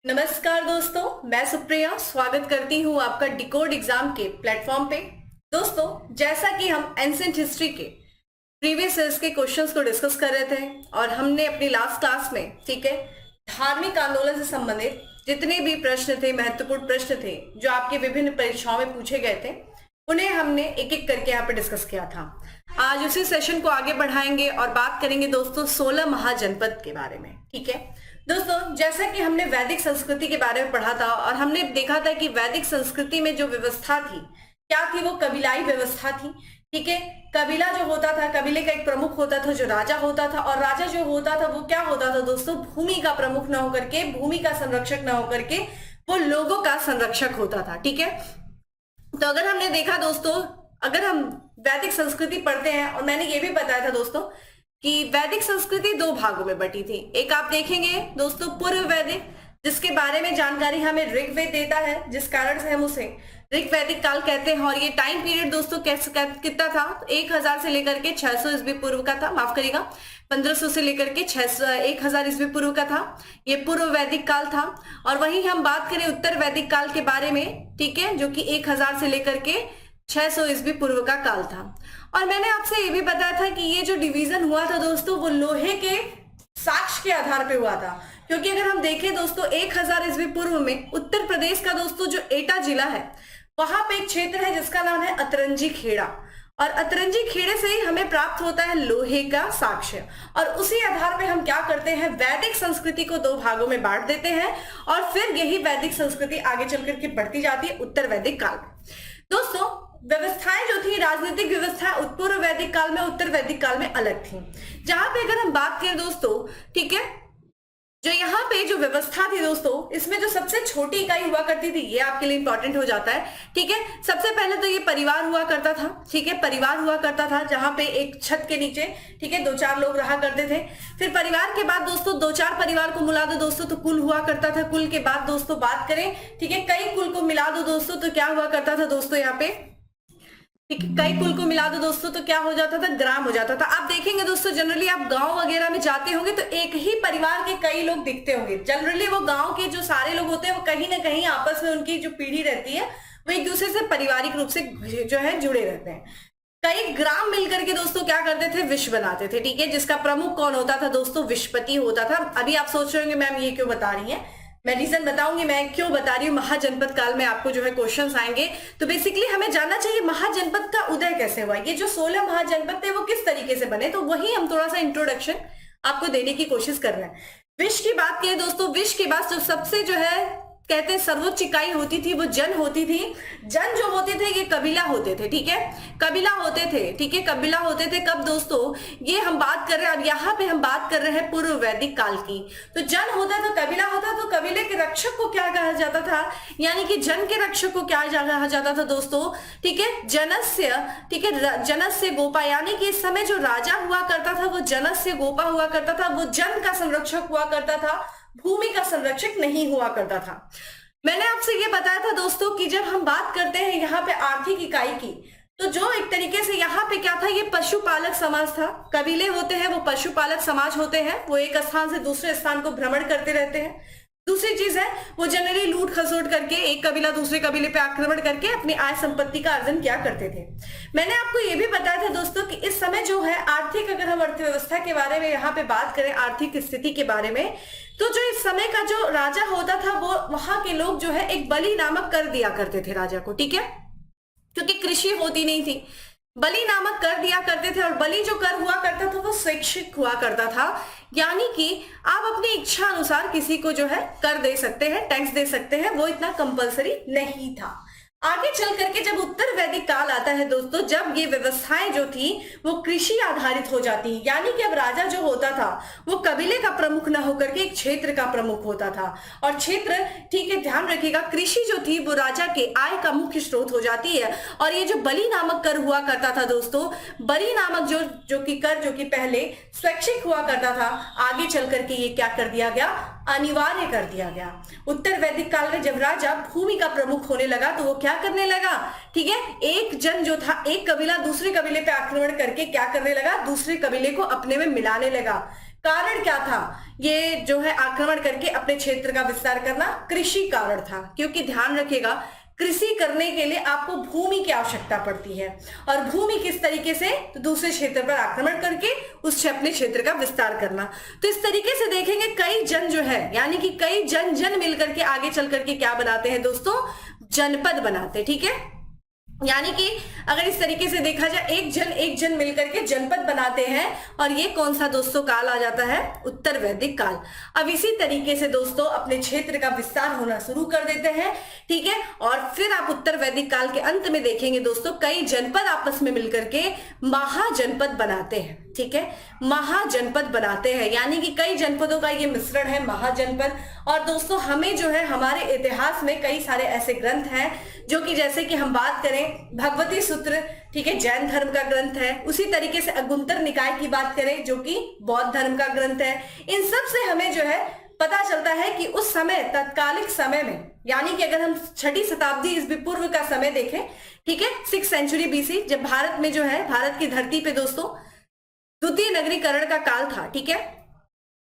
नमस्कार दोस्तों, मैं सुप्रिया स्वागत करती हूँ आपका डिकोड एग्जाम के प्लेटफॉर्म पे। दोस्तों, जैसा कि हम एंशिएंट हिस्ट्री के प्रीवियस ईयर्स के क्वेश्चंस को डिस्कस कर रहे थे और हमने अपनी लास्ट क्लास में धार्मिक आंदोलन से संबंधित जितने भी प्रश्न थे, महत्वपूर्ण प्रश्न थे जो आपके विभिन्न परीक्षाओं में पूछे गए थे, उन्हें हमने एक एक करके यहाँ पे डिस्कस किया था। आज उसी सेशन को आगे बढ़ाएंगे और बात करेंगे दोस्तों 16 महाजनपद के बारे में। ठीक है दोस्तों, जैसा कि हमने वैदिक संस्कृति के बारे में पढ़ा था और हमने देखा था कि वैदिक संस्कृति में जो व्यवस्था थी क्या थी, वो कबीलाई व्यवस्था थी। ठीक है, कबीला जो होता था, कबीले का एक प्रमुख होता था जो राजा होता था, और राजा जो होता था वो क्या होता था दोस्तों, भूमि का प्रमुख न होकर के, भूमि का संरक्षक न होकर के, वो लोगों का संरक्षक होता था। ठीक है, तो अगर हमने देखा दोस्तों, अगर हम वैदिक संस्कृति पढ़ते हैं, और मैंने ये भी बताया था दोस्तों कि वैदिक संस्कृति दो भागों में बटी थी। एक आप देखेंगे दोस्तों पूर्व वैदिक, जिसके बारे में जानकारी हमें ऋग्वेद देता है, जिस कारण से हम उसे ऋग वैदिक काल कहते हैं। और ये टाइम पीरियड दोस्तों कितना था, 1000 से लेकर के 600 ईस्वी पूर्व का था, माफ करिएगा 1500 से लेकर के 1000 ईस्वी पूर्व का था। ये पूर्व वैदिक काल था। और वहीं हम बात करें उत्तर वैदिक काल के बारे में, ठीक है, जो कि 1000 से लेकर के 600 ईस्वी पूर्व का काल था। और मैंने आपसे ये भी बताया था कि ये जो डिवीजन हुआ था दोस्तों, वो लोहे के साक्ष्य के आधार पे हुआ था। क्योंकि अगर हम देखें दोस्तों 1000 ईस्वी पूर्व में उत्तर प्रदेश का दोस्तों जो एटा जिला है, वहां पे एक क्षेत्र है जिसका नाम है अतरंजी खेड़ा, और अतरंजी खेड़े से ही हमें प्राप्त होता है लोहे का साक्ष्य। और उसी आधार पे हम क्या करते हैं, वैदिक संस्कृति को दो भागों में बांट देते हैं, और फिर यही वैदिक संस्कृति आगे चल करके बढ़ती जाती है उत्तर वैदिक काल में। दोस्तों, व्यवस्थाएं जो थी, राजनीतिक व्यवस्था पूर्व वैदिक काल में, उत्तर वैदिक काल में अलग थी। जहां पे अगर हम बात करें दोस्तों, ठीक है, जो यहाँ पे जो व्यवस्था थी दोस्तों, इसमें जो सबसे छोटी इकाई हुआ करती थी, ये आपके लिए इंपॉर्टेंट हो जाता है। ठीक है, सबसे पहले तो ये परिवार हुआ करता था। ठीक है, परिवार हुआ करता था जहां पे एक छत के नीचे, ठीक है, 2-4 लोग रहा करते थे। फिर परिवार के बाद दोस्तों 2-4 परिवार को मिला दो दोस्तों तो कुल हुआ करता था। कुल के बाद दोस्तों बात करें, ठीक है, कई कुल को मिला दो दोस्तों तो क्या हुआ करता था दोस्तों, यहाँ पे ठीक है, कई कुल को मिला दो दोस्तों तो क्या हो जाता था, ग्राम हो जाता था। आप देखेंगे दोस्तों, जनरली आप गांव वगैरह में जाते होंगे तो एक ही परिवार के कई लोग दिखते होंगे। जनरली वो गांव के जो सारे लोग होते हैं वो कहीं ना कहीं आपस में उनकी जो पीढ़ी रहती है वो एक दूसरे से पारिवारिक रूप से जो है जुड़े रहते हैं। कई ग्राम मिलकर के दोस्तों क्या करते थे, विश्व बनाते थे। ठीक है, जिसका प्रमुख कौन होता था दोस्तों, विश्वपति होता था। अभी आप सोच रहे होंगे मैम ये क्यों बता रही है, मैं रीजन बताऊंगी मैं क्यों बता रही हूँ। महाजनपद काल में आपको जो है क्वेश्चंस आएंगे, तो बेसिकली हमें जानना चाहिए महाजनपद का उदय कैसे हुआ, ये जो 16 महाजनपद थे वो किस तरीके से बने, तो वही हम थोड़ा सा इंट्रोडक्शन आपको देने की कोशिश कर रहे हैं। विश्व की बात करें दोस्तों, विश्व के बाद जो सबसे जो है कहते हैं सर्वोच्च इकाई होती थी, वो जन होती थी। जन जो होते थे ये कबीला होते थे। ठीक है, कबीला होते थे। ठीक है, कबीला होते थे। कब दोस्तों, ये हम बात कर रहे हैं, अब यहाँ पे हम बात कर रहे हैं पूर्व वैदिक काल की। तो जन होता तो कबीला होता, तो कबीले के रक्षक को क्या कहा जाता था, यानी कि जन के रक्षक को क्या कहा जाता था दोस्तों, ठीक है, जनस्य। ठीक है, जनस्य गोपा, यानी कि इस समय जो राजा हुआ करता था वो जनस्य गोपा हुआ करता था, वो जन का संरक्षक हुआ करता था, भूमि का संरक्षक नहीं हुआ करता था। मैंने आपसे ये बताया था दोस्तों कि जब हम बात करते हैं यहाँ पे आर्थिक इकाई की, तो जो एक तरीके से यहाँ पे क्या था, ये पशुपालक समाज था। कबीले होते हैं वो पशुपालक समाज होते हैं, वो एक स्थान से दूसरे स्थान को भ्रमण करते रहते हैं। दूसरी चीज है, वो जनरली लूट खसोट करके एक कबीला दूसरे कबीले पे आक्रमण करके अपनी आय संपत्ति का अर्जन क्या करते थे। मैंने आपको ये भी बताया था दोस्तों कि इस समय जो है आर्थिक, अगर हम अर्थव्यवस्था के बारे में यहाँ पे बात करें, आर्थिक स्थिति के बारे में, तो जो इस समय का जो राजा होता था वो वहां के लोग जो है एक बलि नामक कर दिया करते थे राजा को। ठीक है, क्योंकि कृषि होती नहीं थी, बलि नामक कर दिया करते थे। और बलि जो कर हुआ करता था वो स्वैच्छिक हुआ करता था, यानी कि आप अपनी इच्छा अनुसार किसी को जो है कर दे सकते हैं, टैक्स दे सकते हैं, वो इतना कंपलसरी नहीं था। आगे चल करके जब उत्तर वैदिक काल आता है दोस्तों, जब ये व्यवस्थाएं जो थी वो कृषि आधारित हो जाती है, यानी कि अब राजा जो होता था वो कबीले का प्रमुख न होकर के एक क्षेत्र का प्रमुख होता था। और क्षेत्र, ठीक है, ध्यान रखिएगा, कृषि जो थी वो राजा के आय का मुख्य स्रोत हो जाती है। और ये जो बलि नामक कर हुआ करता था दोस्तों, बलि नामक जो कि कर, जो कि पहले स्वैच्छिक हुआ करता था, आगे चल करके ये क्या कर दिया गया, अनिवार्य कर दिया गया। उत्तर वैदिक काल में जब राजा भूमि का प्रमुख होने लगा तो वो क्या करने लगा, ठीक है, एक जन जो था, एक कबीला दूसरे कबीले पे आक्रमण करके क्या करने लगा, दूसरे कबीले को अपने में मिलाने लगा। कारण क्या था ये जो है आक्रमण करके अपने क्षेत्र का विस्तार करना? कृषि कारण था, क्योंकि ध्यान रखिएगा कृषि करने के लिए आपको भूमि की आवश्यकता पड़ती है, और भूमि किस तरीके से? तो दूसरे क्षेत्र पर आक्रमण करके उस अपने क्षेत्र का विस्तार करना। तो इस तरीके से देखेंगे कई जन जो है, यानी कि कई जन मिलकर के आगे चल करके क्या बनाते हैं दोस्तों? जनपद बनाते। ठीक है, यानी कि अगर इस तरीके से देखा जाए एक जन मिलकर के जनपद बनाते हैं, और ये कौन सा दोस्तों काल आ जाता है? उत्तर वैदिक काल। अब इसी तरीके से दोस्तों अपने क्षेत्र का विस्तार होना शुरू कर देते हैं। ठीक है, और फिर आप उत्तर वैदिक काल के अंत में देखेंगे दोस्तों कई जनपद आपस में मिलकर के महाजनपद बनाते हैं। ठीक है, महाजनपद बनाते हैं, यानी कि कई जनपदों का ये मिश्रण है महाजनपद। और दोस्तों हमें जो है हमारे इतिहास में कई सारे ऐसे ग्रंथ हैं जो कि जैसे कि हम बात करें भगवती सूत्र, ठीक है, जैन धर्म का ग्रंथ है। उसी तरीके से अगुंतर निकाय की बात करें जो कि बौद्ध धर्म का ग्रंथ है। इन सब से हमें जो है पता चलता है कि उस समय तत्कालिक समय में, यानी कि अगर हम 6वीं शताब्दी ईस्वी पूर्व का समय देखें, ठीक है, 6th सेंचुरी बीसी, जब भारत में जो है भारत की धरती पे दोस्तों द्वितीय नगरीकरण का काल था। ठीक है,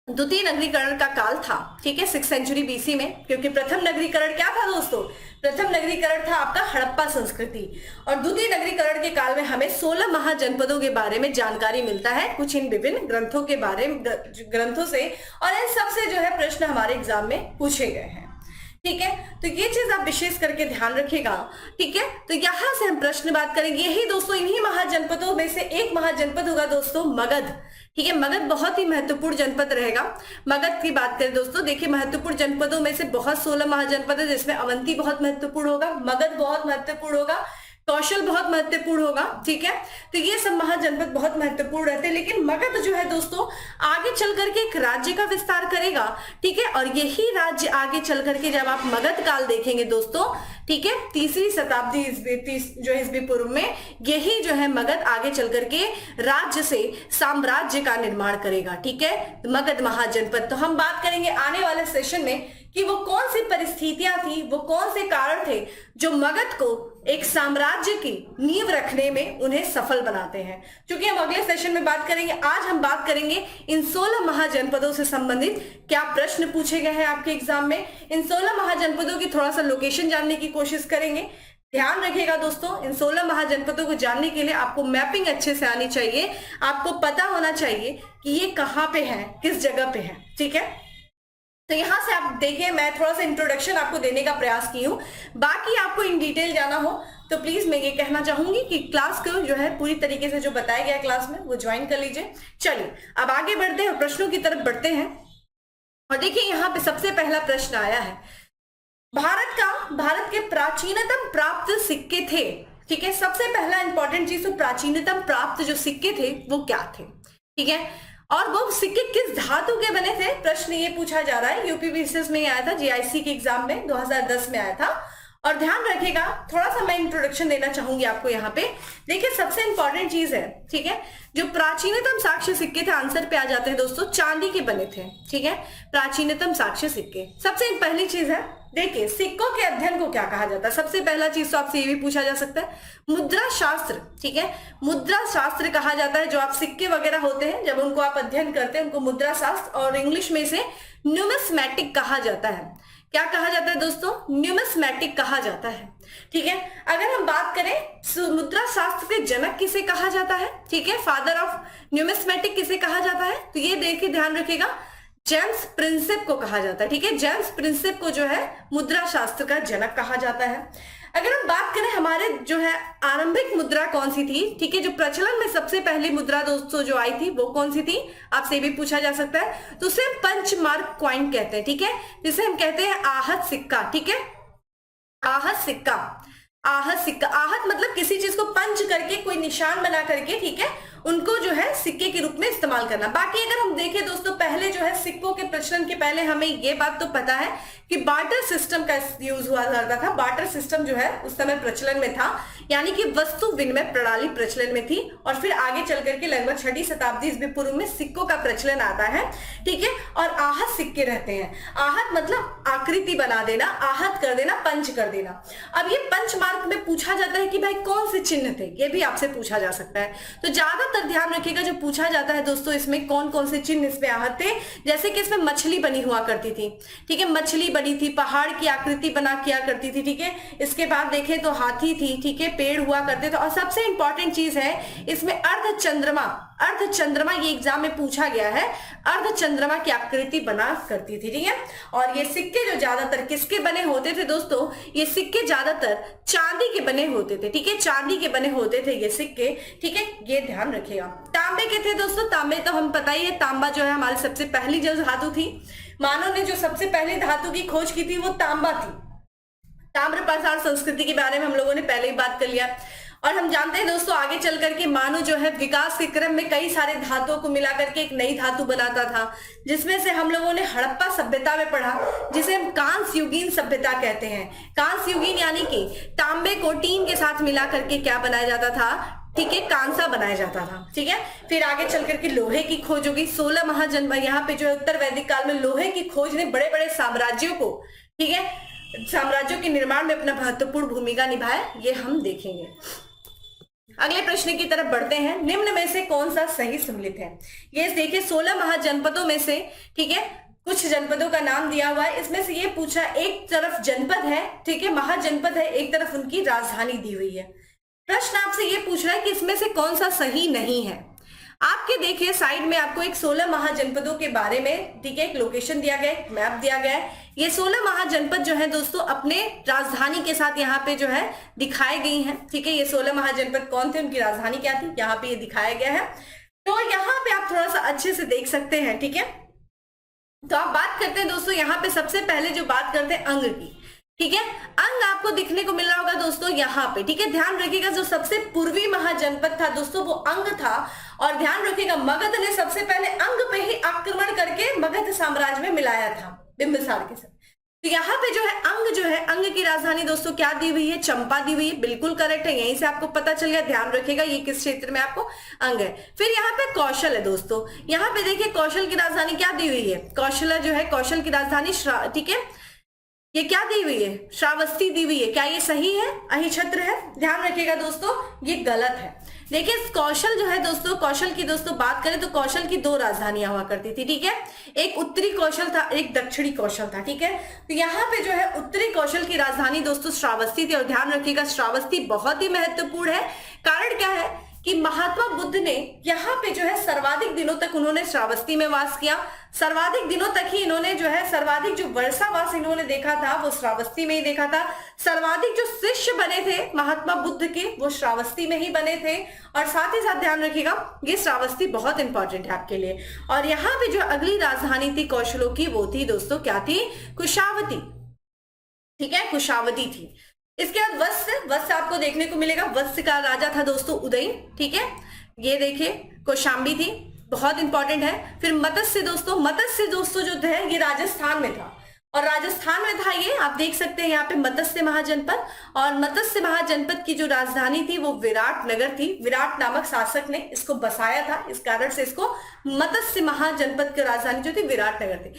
द्वितीय नगरीकरण का काल था। ठीक है, 6th सेंचुरी बीसी में, क्योंकि प्रथम नगरीकरण क्या था दोस्तों? प्रथम नगरीकरण था आपका हड़प्पा संस्कृति, और द्वितीय नगरीकरण के काल में हमें 16 महाजनपदों के बारे में जानकारी मिलता है कुछ इन विभिन्न ग्रंथों के बारे में, ग्रंथों से, और इन सबसे जो है प्रश्न हमारे एग्जाम में पूछे गए हैं। ठीक है, तो ये चीज आप विशेष करके ध्यान रखिएगा। ठीक है, तो यहां से हम प्रश्न बात करेंगे। यही दोस्तों इन्हीं महाजनपदों में से एक महाजनपद होगा दोस्तों मगध। ठीक है, मगध बहुत ही महत्वपूर्ण जनपद रहेगा। मगध की बात करें दोस्तों, देखिए महत्वपूर्ण जनपदों में से बहुत 16 महाजनपद है, जिसमें अवंती बहुत महत्वपूर्ण होगा, मगध बहुत महत्वपूर्ण होगा, कौशल बहुत महत्वपूर्ण होगा। ठीक है, तो ये सब महाजनपद बहुत महत्वपूर्ण रहते हैं। लेकिन मगध जो है दोस्तों आगे चल करके एक राज्य का विस्तार करेगा। ठीक है, और यही राज्य आगे चल करके जब आप मगध काल देखेंगे दोस्तों, ठीक है, 3री शताब्दी ईस्वी पूर्व में, यही जो है मगध आगे चल करके राज्य से साम्राज्य का निर्माण करेगा। ठीक है, मगध महाजनपद। तो हम बात करेंगे आने वाले सेशन में कि वो कौन सी परिस्थितियां थी, वो कौन से कारण थे जो मगध को एक साम्राज्य की नींव रखने में उन्हें सफल बनाते हैं। क्योंकि हम अगले सेशन में बात करेंगे, आज हम बात करेंगे इन 16 महाजनपदों से संबंधित क्या प्रश्न पूछे गए हैं आपके एग्जाम में। इन 16 महाजनपदों की थोड़ा सा लोकेशन जानने की कोशिश करेंगे। ध्यान रखिएगा दोस्तों, इन 16 महाजनपदों को जानने के लिए आपको मैपिंग अच्छे से आनी चाहिए, आपको पता होना चाहिए कि ये कहाँ पे है, किस जगह पे है। ठीक है, तो यहां से आप देखिए मैं थोड़ा सा इंट्रोडक्शन आपको देने का प्रयास की हूं। बाकी आपको इन डिटेल जाना हो तो प्लीज मैं ये कहना चाहूंगी कि क्लास को जो है पूरी तरीके से जो बताया गया क्लास में वो ज्वाइन कर लीजिए। चलिए अब आगे बढ़ते हैं और प्रश्नों की तरफ बढ़ते हैं। और देखिए यहाँ पे सबसे पहला प्रश्न आया है, भारत के प्राचीनतम प्राप्त सिक्के थे। ठीक है, सबसे पहला इंपॉर्टेंट चीज, तो प्राचीनतम प्राप्त जो सिक्के थे वो क्या थे। ठीक है, और वो सिक्के किस धातु के बने थे, प्रश्न ये पूछा जा रहा है। यूपीपीसीएस में आया था, जीआईसी के एग्जाम में 2010 में आया था। और ध्यान रखिएगा, थोड़ा सा मैं इंट्रोडक्शन देना चाहूंगी आपको यहाँ पे। देखिए सबसे इंपॉर्टेंट चीज है, ठीक है, जो प्राचीनतम साक्ष्य सिक्के थे, आंसर पे आ जाते हैं दोस्तों, चांदी के बने थे। ठीक है, प्राचीनतम साक्ष्य सिक्के। सबसे पहली चीज है, देखिए सिक्कों के अध्ययन को क्या कहा जाता है। सबसे पहला चीज तो आपसे ये भी पूछा जा सकता है, मुद्रा शास्त्र। ठीक है, मुद्रा शास्त्र कहा जाता है जो आप सिक्के वगैरह होते हैं जब उनको आप अध्ययन करते हैं उनको मुद्रा शास्त्र, और इंग्लिश में इसे न्यूमिस्मैटिक कहा जाता है। क्या कहा जाता है दोस्तों, न्यूमिस्मैटिक कहा जाता है। ठीक है, अगर हम बात करें मुद्रा शास्त्र के जनक किसे कहा जाता है, ठीक है, फादर ऑफ न्यूमिस्मैटिक किसे कहा जाता है, तो ये देखिए ध्यान रखिएगा, जेम्स प्रिंसेप को कहा जाता है। ठीक है, जेम्स प्रिंसेप को जो है मुद्रा शास्त्र का जनक कहा जाता है। अगर हम बात करें हमारे जो है आरंभिक मुद्रा कौन सी थी, ठीक है, जो प्रचलन में सबसे पहली मुद्रा दोस्तों जो आई थी वो कौन सी थी, आपसे भी पूछा जा सकता है, तो उसे पंचमार्क कॉइन कहते हैं। ठीक है, जिसे हम कहते हैं आहत सिक्का। ठीक है, आहत सिक्का, आहत सिक्का, आहत मतलब किसी चीज को पंच करके कोई निशान बना करके, ठीक है, उनको जो है सिक्के के रूप में इस्तेमाल करना। बाकी अगर हम देखें दोस्तों, पहले जो है सिक्कों के प्रचलन के पहले हमें ये बात तो पता है कि बार्टर सिस्टम का यूज हुआ करता था। बार्टर सिस्टम जो है उस समय प्रचलन में था, यानी कि वस्तु विनिमय प्रणाली प्रचलन में थी। और फिर आगे चल करके लगभग 6वीं शताब्दी ईस्वी पूर्व में सिक्कों का प्रचलन आता है। ठीक है, और आहत सिक्के रहते हैं। आहत मतलब आकृति बना देना, आहत कर देना, पंच कर देना। अब ये पंच मार्क में पूछा जाता है कि भाई कौन से चिन्ह थे, ये भी आपसे पूछा जा सकता है। तो ज्यादातर ज्यादातर ध्यान रखिएगा जो पूछा जाता है दोस्तों, इसमें कौन कौन से चिन्ह इसमें आहत थे, जैसे कि इसमें मछली बनी हुआ करती थी, ठीक है, मछली बनी थी, पहाड़ की आकृति बना किया करती थी, ठीक है। इसके बाद देखें तो हाथी थी, ठीक है, पेड़ हुआ करते थे, और सबसे इंपॉर्टेंट चीज है इसमें अर्धचंद्रमा, अर्धचंद्रमा ये एग्जाम में पूछा गया है, अर्धचंद्रमा की आकृति बना करती थी, ठीक है। और ये सिक्के जो ज्यादातर किसके बने होते थे दोस्तों, ये सिक्के ज्यादातर चांदी के बने होते थे, ठीक है, चांदी के बने होते थे ये सिक्के, ठीक है, ये ध्यान रखिएगा। तांबे के थे दोस्तों, तांबे तो हम पता ही है, तांबा जो है हमारी सबसे पहली जो धातु थी, मानव ने जो सबसे पहले धातु की खोज की थी वो तांबा थी। ताम्र प्रसार संस्कृति के बारे में हम लोगों ने पहले ही बात कर लिया, और हम जानते हैं दोस्तों आगे चल करके मानव जो है विकास के क्रम में कई सारे धातुओं को मिला करके एक नई धातु बनाता था, जिसमें से हम लोगों ने हड़प्पा सभ्यता में पढ़ा, जिसे हम कांस्य युगीन सभ्यता कहते हैं। कांस्य युगीन यानी कि तांबे को टीन के साथ मिला करके क्या बनाया जाता था, ठीक है, कांसा बनाया जाता था, ठीक है। फिर आगे चल करके लोहे की खोज होगी, 16 महाजन, यहाँ पे जो है उत्तर वैदिक काल में लोहे की खोज ने बड़े बड़े साम्राज्यों को, ठीक है, साम्राज्यों के निर्माण में अपना महत्वपूर्ण भूमिका निभाया, ये हम देखेंगे। अगले प्रश्न की तरफ बढ़ते हैं। निम्न में से कौन सा सही सम्मिलित है? ये देखिए 16 महाजनपदों में से, ठीक है, कुछ जनपदों का नाम दिया हुआ है, इसमें से ये पूछा, एक तरफ जनपद है, ठीक है, महाजनपद है, एक तरफ उनकी राजधानी दी हुई है। प्रश्न आपसे ये पूछ रहा है कि इसमें से कौन सा सही नहीं है। आपके देखिए साइड में आपको एक 16 महाजनपदों के बारे में, ठीक है, एक लोकेशन दिया गया है, मैप दिया गया है। ये 16 महाजनपद जो है दोस्तों अपने राजधानी के साथ यहाँ पे जो है दिखाई गई हैं, ठीक है। ये 16 महाजनपद कौन थे, उनकी राजधानी क्या थी, यहाँ पे ये दिखाया गया है। तो यहाँ पे आप थोड़ा सा अच्छे से देख सकते हैं, ठीक है। तो आप बात करते हैं दोस्तों, यहाँ पे सबसे पहले जो बात करते हैं अंग की, ठीक है, अंग आपको दिखने को मिल रहा होगा दोस्तों यहाँ पे, ठीक है। ध्यान रखिएगा जो सबसे पूर्वी महाजनपद था दोस्तों वो अंग था, और ध्यान रखिएगा मगध ने सबसे पहले अंग पे ही आक्रमण करके मगध साम्राज्य में मिलाया था बिंबिसार के साथ। तो यहाँ पे जो है अंग, जो है अंग की राजधानी दोस्तों क्या दी हुई है, चंपा दी हुई है, बिल्कुल करेक्ट है, यहीं से आपको पता चल गया। ध्यान रखिएगा ये किस क्षेत्र में आपको अंग है। फिर यहाँ पे कौशल है दोस्तों, यहाँ पे देखिए कौशल की राजधानी क्या दी हुई है, कौशल जो है, कौशल की राजधानी, ठीक है, ये क्या दी हुई है, श्रावस्ती दी हुई है। क्या ये सही है, अहिछत्र है? ध्यान रखिएगा दोस्तों ये गलत है। देखिए कौशल जो है दोस्तों, कौशल की दोस्तों बात करें तो कौशल की 2 राजधानियां हुआ करती थी, ठीक है, एक उत्तरी कौशल था, एक दक्षिणी कौशल था, ठीक है। तो यहाँ पे जो है उत्तरी कौशल की राजधानी दोस्तों श्रावस्ती थी, और ध्यान रखिएगा श्रावस्ती बहुत ही महत्वपूर्ण है। कारण क्या है कि महात्मा बुद्ध ने यहाँ पे जो है सर्वाधिक दिनों तक उन्होंने श्रावस्ती में वास किया, सर्वाधिक दिनों तक ही इन्होंने जो है सर्वाधिक जो वर्षावास इन्होंने देखा था वो श्रावस्ती में ही देखा था। सर्वाधिक जो शिष्य बने थे महात्मा बुद्ध के वो श्रावस्ती में ही बने थे, और साथ ही साथ ध्यान रखिएगा ये श्रावस्ती बहुत इंपॉर्टेंट है आपके लिए। और यहाँ पे जो अगली राजधानी थी कौशलों की वो थी दोस्तों क्या थी, कुशावती, ठीक है, कुशावती थी। इसके बाद वत्स आपको देखने को मिलेगा, वत्स का राजा था दोस्तों उदयन, ठीक है, ये देखिए कौशाम्बी थी, बहुत इंपॉर्टेंट है। फिर मत्स्य दोस्तों जो है ये राजस्थान में था, और राजस्थान में था ये, आप देख सकते हैं यहाँ पे मत्स्य महाजनपद, और मत्स्य महाजनपद की जो राजधानी थी वो विराट नगर थी। विराट नामक शासक ने इसको बसाया था, इस कारण से इसको मत्स्य महाजनपद की राजधानी जो थी विराट नगर थी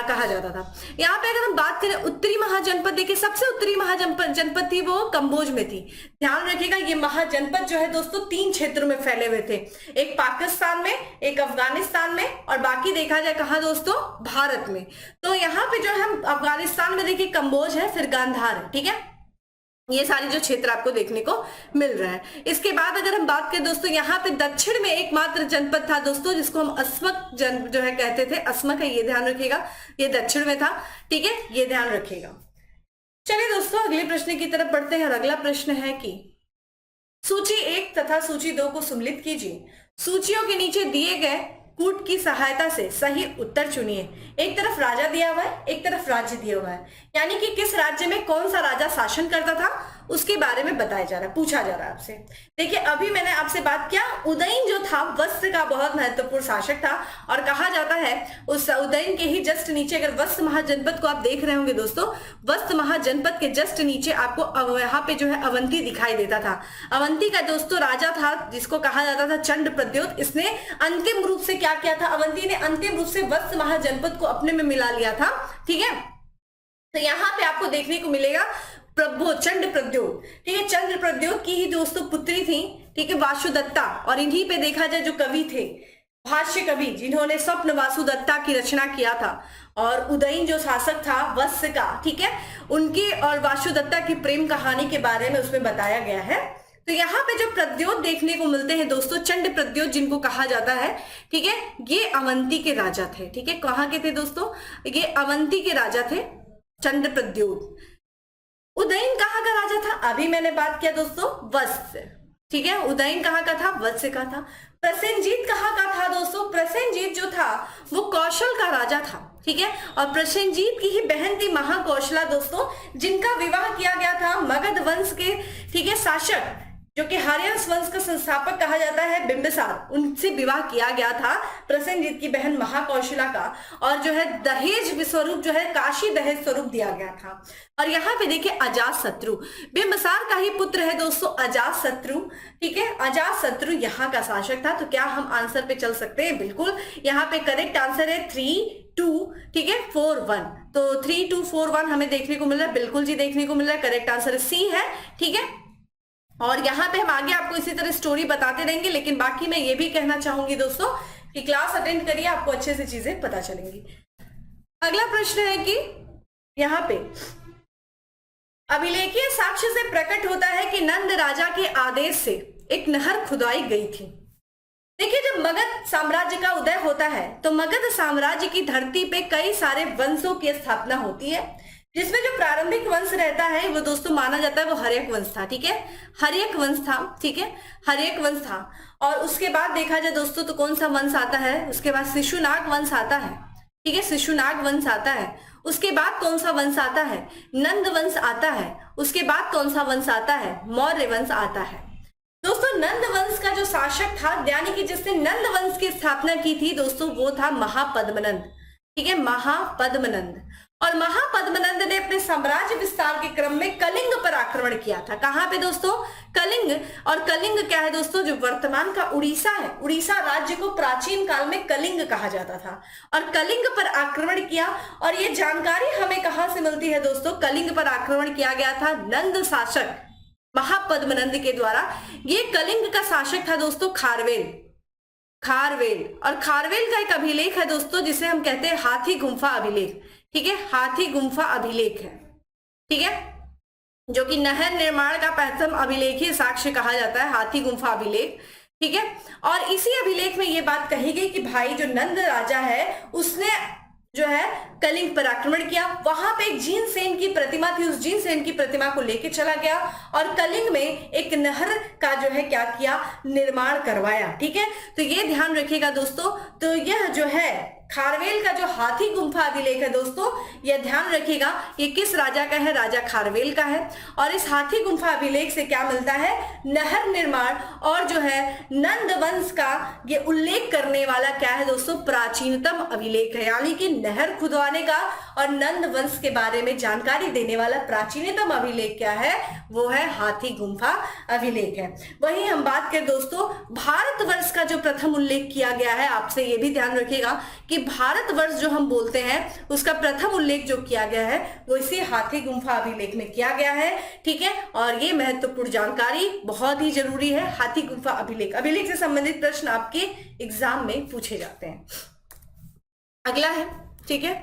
कहा जाता था। यहाँ पे अगर हम बात करें उत्तरी महाजनपद, देखिए सबसे उत्तरी महाजनपद थी वो कंबोज में थी। ध्यान रखिएगा ये महाजनपद जो है दोस्तों 3 क्षेत्रों में फैले हुए थे, एक पाकिस्तान में, एक अफगानिस्तान में, और बाकी देखा जाए कहाँ दोस्तों, भारत में। तो यहाँ पे जो है अफगानिस्तान में देखिए कंबोज है, फिर गांधार है, ठीक है, ये सारी जो क्षेत्र आपको देखने को मिल रहा है। इसके बाद अगर हम बात करें दोस्तों, यहाँ पे दक्षिण में एकमात्र जनपद था दोस्तों जिसको हम अस्मक जो है कहते थे, अस्मक है, ये ध्यान रखिएगा, ये दक्षिण में था, ठीक है, ये ध्यान रखिएगा। चलिए दोस्तों अगले प्रश्न की तरफ बढ़ते हैं, और अगला प्रश्न है कि सूची 1 तथा सूची 2 को सम्मिलित कीजिए। सूचियों के नीचे दिए गए कूट की सहायता से सही उत्तर चुनिए। एक तरफ राजा दिया हुआ है, एक तरफ राज्य दिया हुआ है, यानी कि किस राज्य में कौन सा राजा शासन करता था उसके बारे में बताया जा रहा है, पूछा जा रहा है आपसे। देखिए अभी मैंने आपसे बात किया, उदयन जो था वत्स का बहुत महत्वपूर्ण शासक था, और कहा जाता है उस उदयन के ही जस्ट नीचे, अगर वत्स महाजनपद को आप देख रहे होंगे दोस्तों, वत्स महाजनपद के जस्ट नीचे आपको यहाँ पे जो है अवंती दिखाई देता था। अवंती का दोस्तों राजा था जिसको कहा जाता था चंड प्रद्योत, इसने अंतिम रूप से क्या किया था, अवंती ने अंतिम रूप से वत्स महाजनपद को अपने में मिला लिया था, ठीक है। तो यहाँ पे आपको देखने को मिलेगा प्रबोध, चंड प्रद्योत, ठीक है, चंद्र प्रद्योत की ही दोस्तों पुत्री थी, ठीक है, वासुदत्ता। और इन्हीं पे देखा जाए जो कवि थे, भाष्य कवि, जिन्होंने स्वप्न वासुदत्ता की रचना किया था, और उदयन जो शासक था वत्स का, ठीक है, उनकी और वासुदत्ता की प्रेम कहानी के बारे में उसमें बताया गया है। तो यहाँ पे जो प्रद्योत देखने को मिलते हैं दोस्तों, चंड प्रद्योत जिनको कहा जाता है, ठीक है, ये अवंती के राजा थे, ठीक है, कहाँ के थे दोस्तों, ये अवंती के राजा थे चंड प्रद्योत। उदयन कहाँ का राजा था, अभी मैंने बात किया दोस्तों वत्स, ठीक है, उदयन कहाँ का था, वत्स का था। प्रसेनजीत कहाँ का था दोस्तों, प्रसेनजीत जो था वो कौशल का राजा था, ठीक है, और प्रसेनजीत की ही बहन थी महाकौशला दोस्तों, जिनका विवाह किया गया था मगध वंश के, ठीक है, शासक जो कि हर्यंस वंश का संस्थापक कहा जाता है बिंबिसार, उनसे विवाह किया गया था प्रसेनजीत की बहन महाकौशला का। और जो है दहेज स्वरूप जो है काशी दहेज स्वरूप दिया गया था। और यहाँ पे देखिए अजातशत्रु, बिंबिसार का ही पुत्र है दोस्तों अजातशत्रु, ठीक है, अजातशत्रु यहाँ का शासक था। तो क्या हम आंसर पे चल सकते हैं, बिल्कुल, यहाँ पे करेक्ट आंसर है 3-2, ठीक है, 4-1। तो 3-2-4-1 हमें देखने को मिल रहा है, बिल्कुल जी देखने को मिल रहा है, करेक्ट आंसर सी है, ठीक है। और यहाँ पे हम आगे आपको इसी तरह स्टोरी बताते रहेंगे, लेकिन बाकी मैं ये भी कहना चाहूंगी दोस्तों कि क्लास अटेंड करिए, आपको अच्छे से चीजें पता चलेंगी। अगला प्रश्न है कि यहाँ पे अभिलेखीय साक्ष्य से प्रकट होता है कि नंद राजा के आदेश से एक नहर खुदाई गई थी। देखिए, जब मगध साम्राज्य का उदय होता है तो मगध साम्राज्य की धरती पे कई सारे वंशों की स्थापना होती है, जिसमें जो प्रारंभिक वंश रहता है वो दोस्तों माना जाता है वो हर्यक वंश था, ठीक है, हर्यक वंश था, ठीक है, हर्यक वंश था। और उसके बाद देखा जाए दोस्तों तो कौन सा वंश आता है, उसके बाद शिशुनाग वंश आता है, ठीक है, शिशुनाग वंश आता है। उसके बाद कौन सा वंश आता है, नंद वंश आता है। उसके बाद कौन सा वंश आता है, मौर्य वंश आता है। दोस्तों नंद वंश का जो शासक था, यानी कि जिसने नंद वंश की स्थापना की थी दोस्तों, वो था महापद्मनंद, ठीक है, महापद्मनंद। और महापद्मनंद ने अपने साम्राज्य विस्तार के क्रम में कलिंग पर आक्रमण किया था। कहां पे दोस्तों, कलिंग। और कलिंग क्या है दोस्तों, जो वर्तमान का उड़ीसा है, उड़ीसा राज्य को प्राचीन काल में कलिंग कहा जाता था। और कलिंग पर आक्रमण किया। और ये जानकारी हमें कहां से मिलती है दोस्तों, कलिंग पर आक्रमण किया गया था नंद शासक महापद्मनंद के द्वारा। ये कलिंग का शासक था दोस्तों खारवेल, खारवेल। और खारवेल का एक अभिलेख है दोस्तों जिसे हम कहते हैं हाथी गुम्फा अभिलेख, ठीक है, हाथी गुम्फा अभिलेख है, ठीक है, जो कि नहर निर्माण का प्रथम अभिलेखीय साक्ष्य कहा जाता है, हाथी गुम्फा अभिलेख, ठीक है। और इसी अभिलेख में ये बात कही गई कि भाई जो नंद राजा है उसने जो है कलिंग पर आक्रमण किया। वहां पे एक जीनसेन की प्रतिमा थी, उस जीनसेन की प्रतिमा को लेके चला गया और कलिंग में एक नहर का जो है क्या किया, निर्माण करवाया, ठीक है। तो ये ध्यान रखिएगा दोस्तों। तो यह जो है खारवेल का जो हाथी गुम्फा अभिलेख है दोस्तों, यह ध्यान रखिएगा ये किस राजा का है, राजा खारवेल का है। और इस हाथी गुम्फा अभिलेख से क्या मिलता है, नहर निर्माण और जो है नंद वंश का ये उल्लेख करने वाला क्या है दोस्तों, प्राचीनतम अभिलेख है। यानी कि नहर खुदवाने का और नंद वंश के बारे में जानकारी देने वाला प्राचीनतम अभिलेख क्या है, वो है हाथी गुम्फा अभिलेख है। वहीं हम बात करें दोस्तों भारतवर्ष का जो प्रथम उल्लेख किया गया है, आपसे ये भी ध्यान रखिएगा कि भारतवर्ष जो हम बोलते हैं उसका प्रथम उल्लेख जो किया गया है वो इसी हाथी गुम्फा अभिलेख में किया गया है, ठीक है। और ये महत्वपूर्ण जानकारी बहुत ही जरूरी है, हाथी गुम्फा अभिलेख। अभिलेख से संबंधित प्रश्न आपके एग्जाम में पूछे जाते हैं। अगला है, ठीक है,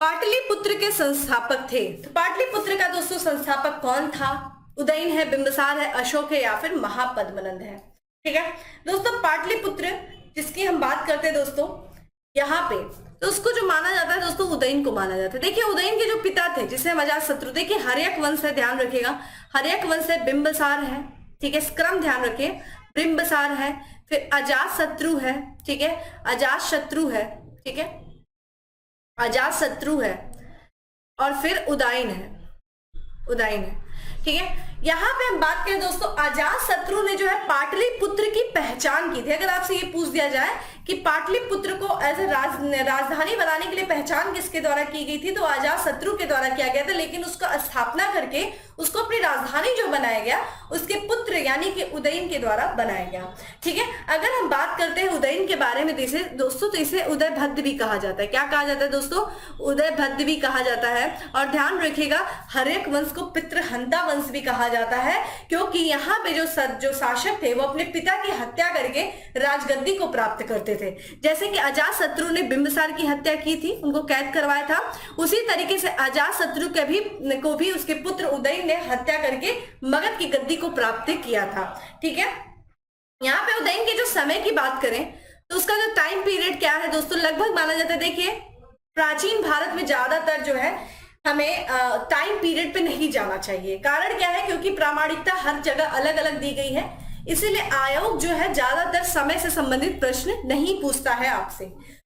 पाटलिपुत्र के संस्थापक थे। तो पाटलिपुत्र का दोस्तों संस्थापक कौन था, उदयन है, बिंबिसार है, अशोक है या फिर महापद्मनंद है, ठीक है। दोस्तों पाटलिपुत्र जिसकी हम बात करते हैं दोस्तों यहाँ पे, तो उसको जो माना जाता है दोस्तों उदयन को माना जाता है। देखिए उदयन के जो पिता थे जिसे हम अजातशत्रु, देखिए हर्यक वंश है, ध्यान रखिएगा, हर्यक वंश है, बिंबिसार है, ठीक है, क्रम ध्यान रखिए, बिंबिसार है, फिर अजातशत्रु है, ठीक है, अजातशत्रु है, ठीक है, अजातशत्रु है, और फिर उदयन है, उदयन है, ठीक है। यहाँ पे हम बात करें दोस्तों, अजात शत्रु ने जो है पाटलिपुत्र की पहचान की थी। अगर आपसे ये पूछ दिया जाए कि पाटलिपुत्र को एज ए राजधानी बनाने के लिए पहचान किसके द्वारा की गई थी, तो अजात शत्रु के द्वारा किया गया था। लेकिन उसका स्थापना करके उसको अपनी राजधानी जो बनाया गया उसके पुत्र यानी कि उदयन के द्वारा बनाया गया। ठीक है, अगर हम बात करते हैं उदयन के बारे में दोस्तों, तो इसे उदयभद्र भी कहा जाता है। क्या कहा जाता है दोस्तों? उदयभद्र भी कहा जाता है। और ध्यान रखिएगा, हर्यक वंश को पितृहंता वंश भी कहा जाता है, क्योंकि यहाँ पे जो शासक थे वो अपने पिता की हत्या करके राजगद्दी को प्राप्त करते थे। जैसे कि अजात शत्रु ने बिंबिसार की हत्या की थी, उनको कैद करवाया था, उसी तरीके से अजात शत्रु को भी उसके पुत्र उदयन ने हत्या करके मगध की गद्दी को प्राप्त किया था। ठीक है, यहाँ पे उदयन के जो समय की बात करें तो उसका जो टाइम पीरियड क्या है दोस्तों, लगभग माना जाता है, देखिए प्राचीन भारत में ज्यादातर जो है हमें टाइम पीरियड पे नहीं जाना चाहिए। कारण क्या है? क्योंकि प्रामाणिकता हर जगह अलग अलग दी गई है, इसीलिए आयोग जो है ज्यादातर समय से संबंधित प्रश्न नहीं पूछता है आपसे।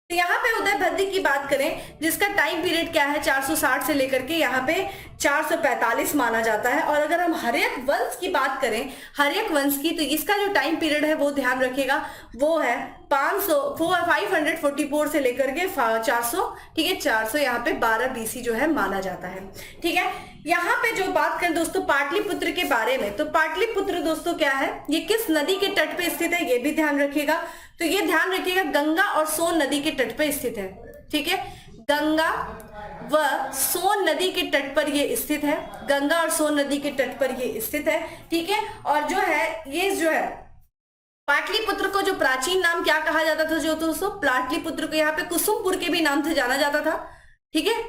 तो यहाँ पे उदयभद्र की बात करें जिसका टाइम पीरियड क्या है, 460 से लेकर के यहाँ पे 445 माना जाता है। और अगर हम हर्यक वंश की बात करें, हर्यक वंश की, तो इसका जो टाइम पीरियड है वो ध्यान रखिएगा, वो है 544 से लेकर के 400। ठीक है, 400 यहाँ पे 12 BC जो है माना जाता है। ठीक है, यहाँ पे जो बात करें दोस्तों पाटलिपुत्र के बारे में, तो पाटलिपुत्र दोस्तों क्या है, ये किस नदी के तट पे स्थित है ये भी ध्यान रखिएगा। तो ये ध्यान रखिएगा, गंगा और सोन नदी के तट पे स्थित है। ठीक है, गंगा व सोन नदी के तट पर ये स्थित है, गंगा और सोन नदी के तट पर ये स्थित है। ठीक है, और जो है ये जो है पाटलिपुत्र को जो प्राचीन नाम क्या कहा जाता था जो दोस्तों, पाटलिपुत्र को यहाँ पे कुसुमपुर के भी नाम से जाना जाता था। ठीक है,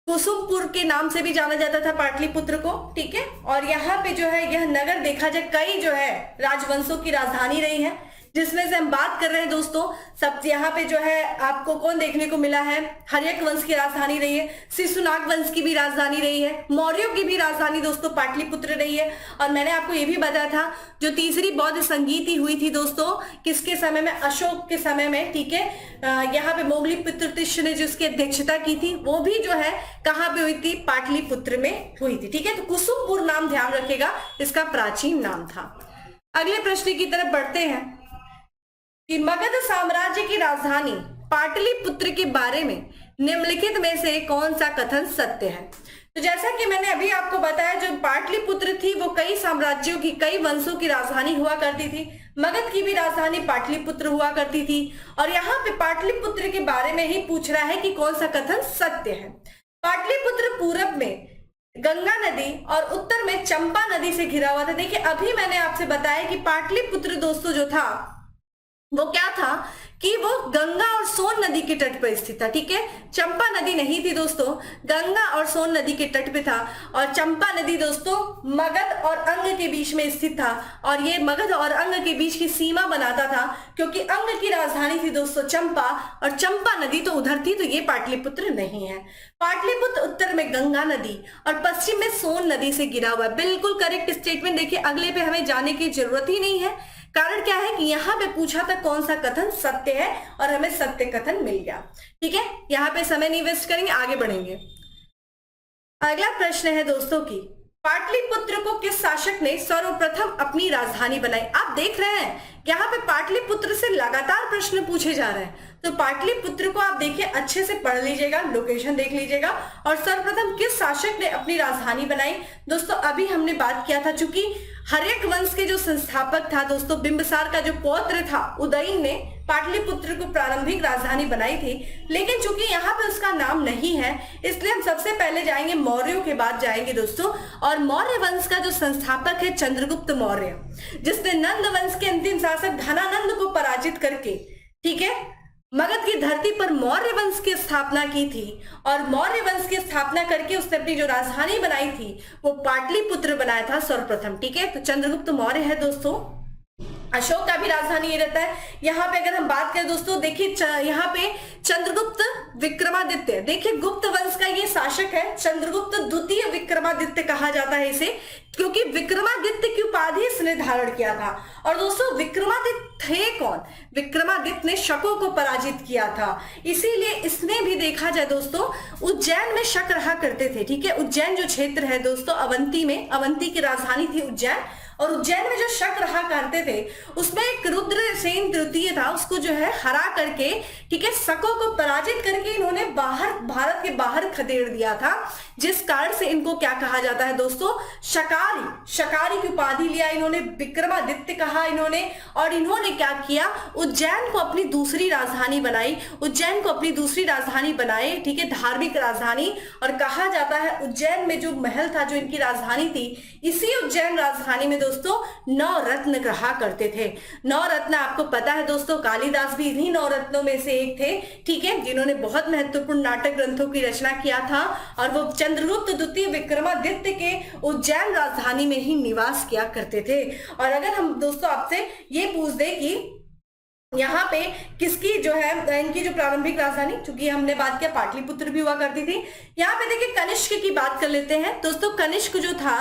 कुसुमपुर के नाम से भी जाना जाता था पाटलिपुत्र को। ठीक है, और यहाँ पे जो है यह नगर देखा जाए कई जो है राजवंशों की राजधानी रही है, जिसमें से हम बात कर रहे हैं दोस्तों, सब यहाँ पे जो है आपको कौन देखने को मिला है, हर्यक वंश की राजधानी रही है, शिशुनाग वंश की भी राजधानी रही है, मौर्यों की भी राजधानी दोस्तों पाटलिपुत्र रही है। और मैंने आपको ये भी बताया था जो तीसरी बौद्ध संगीति हुई थी दोस्तों किसके समय में, अशोक के समय में। ठीक है, यहाँ पे मोगलीपुत्र तिष्य ने जिसकी अध्यक्षता की थी वो भी जो है कहाँ पे हुई थी, पाटलिपुत्र में हुई थी। ठीक है, तो कुसुमपुर नाम ध्यान रखेगा, इसका प्राचीन नाम था। अगले प्रश्न की तरफ बढ़ते हैं कि मगध साम्राज्य की राजधानी पाटलिपुत्र के बारे में निम्नलिखित में से कौन सा कथन सत्य है। तो जैसा कि मैंने अभी आपको बताया, जो पाटलिपुत्र थी वो कई साम्राज्यों की, कई वंशों की राजधानी हुआ करती थी। मगध की भी राजधानी पाटलिपुत्र हुआ करती थी। और यहाँ पे पाटलिपुत्र के बारे में ही पूछ रहा है कि कौन सा कथन सत्य है। पाटलिपुत्र पूरब में गंगा नदी और उत्तर में चंपा नदी से घिरा हुआ था। देखिए अभी मैंने आपसे बताया कि पाटलिपुत्र दोस्तों जो था वो क्या था कि वो गंगा और सोन नदी के तट पर स्थित था। ठीक है, चंपा नदी नहीं थी दोस्तों, गंगा और सोन नदी के तट पे था। और चंपा नदी दोस्तों मगध और अंग के बीच में स्थित था, और ये मगध और अंग के बीच की सीमा बनाता था, क्योंकि अंग की राजधानी थी दोस्तों चंपा, और चंपा नदी तो उधर थी, तो ये पाटलिपुत्र नहीं है। पाटलिपुत्र उत्तर में गंगा नदी और पश्चिम में सोन नदी से घिरा हुआ है। बिल्कुल करेक्ट स्टेटमेंट। देखिए अगले पे हमें जाने की जरूरत ही नहीं है। कारण क्या है कि यहाँ पे पूछा था कौन सा कथन सत्य है, और हमें सत्य कथन मिल गया। ठीक है, यहाँ पे समय नहीं वेस्ट करेंगे, आगे बढ़ेंगे। अगला प्रश्न है दोस्तों की पाटलिपुत्र को किस शासक ने सर्वप्रथम अपनी राजधानी बनाई। आप देख रहे हैं यहाँ पे पाटलिपुत्र से लगातार प्रश्न पूछे जा रहे हैं, तो पाटलिपुत्र को आप देखिए अच्छे से पढ़ लीजिएगा, लोकेशन देख लीजिएगा। और सर्वप्रथम किस शासक ने अपनी राजधानी बनाई दोस्तों, अभी हमने बात किया था, चूंकि हर्यक वंश के जो संस्थापक था दोस्तों बिंबिसार का जो पौत्र था उदयन ने पाटलिपुत्र को प्रारंभिक राजधानी बनाई थी। लेकिन चूंकि यहाँ पे उसका नाम नहीं है, इसलिए हम सबसे पहले जाएंगे मौर्यों के बाद जाएंगे दोस्तों। और मौर्य वंश का जो संस्थापक है चंद्रगुप्त मौर्य, जिसने नंद वंश के अंतिम शासक धनानंद को पराजित करके, ठीक है, मगध की धरती पर मौर्य वंश की स्थापना की थी। और मौर्य वंश की स्थापना करके उसने अपनी जो राजधानी बनाई थी वो पाटलिपुत्र बनाया था सर्वप्रथम। ठीक है, तो चंद्रगुप्त मौर्य है दोस्तों। अशोक का भी राजधानी ये रहता है। यहाँ पे अगर हम बात करें दोस्तों, देखिए यहाँ पे चंद्रगुप्त विक्रमादित्य, देखिए गुप्त वंश का ये शासक है, चंद्रगुप्त द्वितीय विक्रमादित्य कहा जाता है इसे, क्योंकि विक्रमादित्य की उपाधि इसने धारण किया था। और दोस्तों विक्रमादित्य थे कौन? विक्रमादित्य ने शकों को पराजित किया था, इसीलिए इसने भी देखा जाए दोस्तों उज्जैन में शक रहा करते थे। ठीक है, उज्जैन जो क्षेत्र है दोस्तों अवंती में, अवंती की राजधानी थी उज्जैन, और उज्जैन में जो शक रहा करते थे उसमें एक रुद्रसेन तृतीय था, उसको जो है हरा करके, ठीक है, शकों को पराजित करके इन्होंने भारत के बाहर खदेड़ दिया था, जिस कारण से इनको क्या कहा जाता है दोस्तों? शकारी की उपाधि लिया इन्होंने, विक्रमादित्य कहा इन्होंने। और इन्होंने क्या किया? उज्जैन को अपनी दूसरी राजधानी बनाई, उज्जैन को अपनी दूसरी राजधानी बनाए, ठीक है, धार्मिक राजधानी। और कहा जाता है उज्जैन में जो महल था, जो इनकी राजधानी थी, इसी उज्जैन राजधानी में दोस्तों 9 रत्न रहा करते थे। 9 रत्न आपको पता है दोस्तों, कालिदास भी इन्हीं 9 रत्नों में से एक थे, ठीक है, जिन्होंने बहुत महत्वपूर्ण नाटक ग्रंथों की रचना किया था, और वो चंद्रगुप्त द्वितीय विक्रमादित्य के उज्जैन राजधानी में ही निवास किया करते थे। और अगर हम दोस्तों आपसे ये पूछ दे कि यहाँ पे किसकी जो है इनकी जो प्रारंभिक राजधानी, चूंकि हमने बात किया पाटलिपुत्र भी हुआ करती थी, यहाँ पे देखिए कनिष्क की बात कर लेते हैं दोस्तों। कनिष्क जो था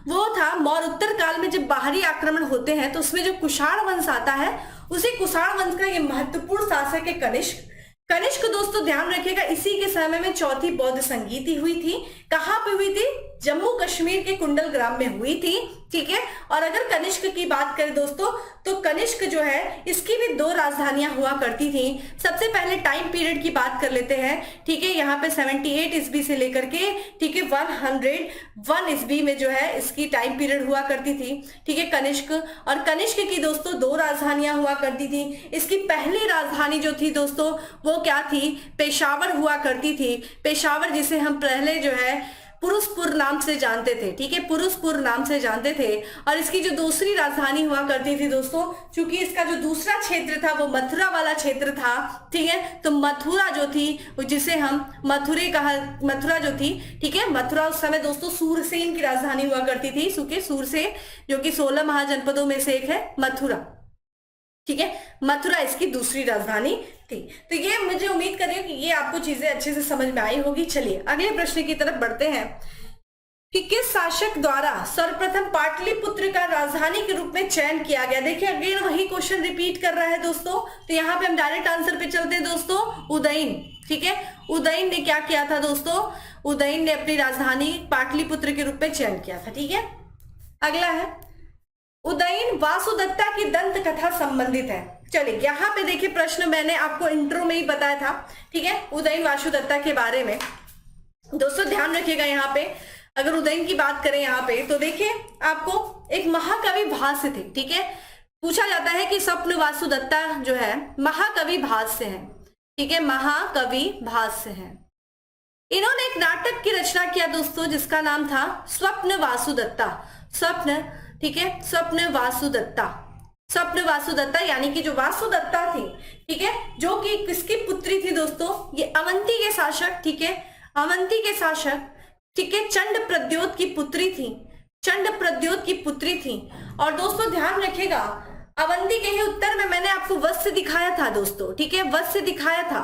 वो था मौर्य उत्तर काल में जब बाहरी आक्रमण होते हैं तो उसमें जो कुषाण वंश आता है, उसी कुषाण वंश का ये महत्वपूर्ण शासक है कनिष्क। कनिष्क दोस्तों ध्यान रखिएगा, इसी के समय में चौथी बौद्ध संगीति हुई थी। कहां पे हुई थी? जम्मू कश्मीर के कुंडल ग्राम में हुई थी, ठीक है। और अगर कनिष्क की बात करें दोस्तों, तो कनिष्क जो है इसकी भी 2 राजधानियां हुआ करती थी। सबसे पहले टाइम पीरियड की बात कर लेते हैं, ठीक है, यहाँ पे 78 ईस्वी से लेकर के, ठीक है, 101 ईस्वी में जो है इसकी टाइम पीरियड हुआ करती थी, ठीक है, कनिष्क। और कनिष्क की दोस्तों 2 राजधानियां हुआ करती थी। इसकी पहली राजधानी जो थी दोस्तों वो क्या थी? पेशावर हुआ करती थी। पेशावर जिसे हम पहले जो है पुरुषपुर नाम से जानते थे, ठीक है, पुरुषपुर नाम से जानते थे। और इसकी जो दूसरी राजधानी हुआ करती थी दोस्तों, चूंकि इसका जो दूसरा क्षेत्र था वो मथुरा वाला क्षेत्र था, ठीक है, तो मथुरा जो थी जिसे हम मथुरा जो थी, ठीक है, मथुरा उस समय दोस्तों सूरसेन की राजधानी हुआ करती थी। सूरसेन जो कि 16 महाजनपदों में से एक है मथुरा, ठीक है, मथुरा इसकी दूसरी राजधानी थी। तो ये मुझे उम्मीद कर रही हूँ कि ये आपको चीजें अच्छे से समझ में आई होगी। चलिए अगले प्रश्न की तरफ बढ़ते हैं कि किस शासक द्वारा सर्वप्रथम पाटलिपुत्र का राजधानी के रूप में चयन किया गया। देखिए अगेन वही क्वेश्चन रिपीट कर रहा है दोस्तों, तो यहाँ पे हम डायरेक्ट आंसर पे चलते हैं दोस्तों। उदयन, ठीक है, उदयन ने क्या किया था दोस्तों? उदयन ने अपनी राजधानी पाटलिपुत्र के रूप में चयन किया था, ठीक है। अगला है उदयन वासुदत्ता की दंत कथा संबंधित है। चलिए यहाँ पे देखिए प्रश्न मैंने आपको इंट्रो में ही बताया था, ठीक है, उदयन वासुदत्ता के बारे में। दोस्तों ध्यान रखिएगा, यहाँ पे अगर उदयन की बात करें यहाँ पे तो देखिए आपको एक महाकवि भाष्य थे, ठीक है, पूछा जाता है कि स्वप्न वासुदत्ता जो है महाकवि भाष्य है, ठीक है, महाकवि भाष्य है। इन्होंने एक नाटक की रचना किया दोस्तों जिसका नाम था स्वप्न वासुदत्ता। स्वप्न, ठीक है, स्वप्न वासुदत्ता। स्वप्न वासुदत्ता यानी कि जो वासुदत्ता थी, ठीक है, जो कि किसकी पुत्री थी दोस्तों? ये अवंती के शासक, ठीक है, अवंती के शासक, ठीक है, चंड प्रद्योत की पुत्री थी, चंड प्रद्योत की पुत्री थी। और दोस्तों ध्यान रखिएगा अवंती के ही उत्तर में मैंने आपको वत्स दिखाया था दोस्तों, ठीक है, वत्स दिखाया था।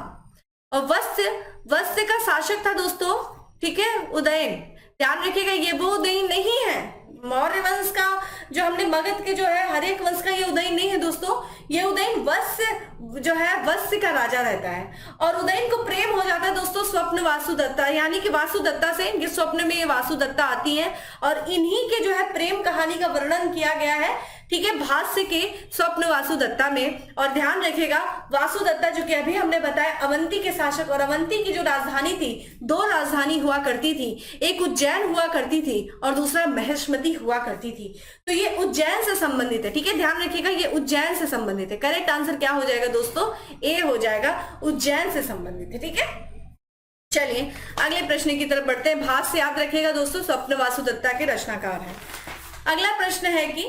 और वत्स का शासक था दोस्तों, ठीक है, उदयन। ध्यान रखिएगा ये वो उदयन नहीं है मौर्य वंश का, जो हमने मगध के जो है हर एक वंश का ये उदयन नहीं है दोस्तों। ये उदयन वत्स जो है वत्स का राजा रहता है। और उदयन को प्रेम हो जाता है दोस्तों स्वप्न वासुदत्ता, यानी कि वासुदत्ता से, ये स्वप्न में ये वासुदत्ता आती है और इन्हीं के जो है प्रेम कहानी का वर्णन किया गया है, ठीक है, भाष्य के स्वप्न वासुदत्ता में। और ध्यान रखिएगा वासुदत्ता जो कि अभी हमने बताया अवंती के शासक, और अवंती की जो राजधानी थी 2 राजधानी हुआ करती थी, एक उज्जैन हुआ करती थी और दूसरा महेश्मती हुआ करती थी। तो ये उज्जैन से संबंधित है, ठीक है, ध्यान रखिएगा ये उज्जैन से संबंधित है। करेक्ट आंसर क्या हो जाएगा दोस्तों? ए हो जाएगा, उज्जैन से संबंधित है, ठीक है। चलिए अगले प्रश्न की तरफ बढ़ते हैं। भाष्य याद रखिएगा दोस्तों, स्वप्न वासुदत्ता के रचनाकार है। अगला प्रश्न है कि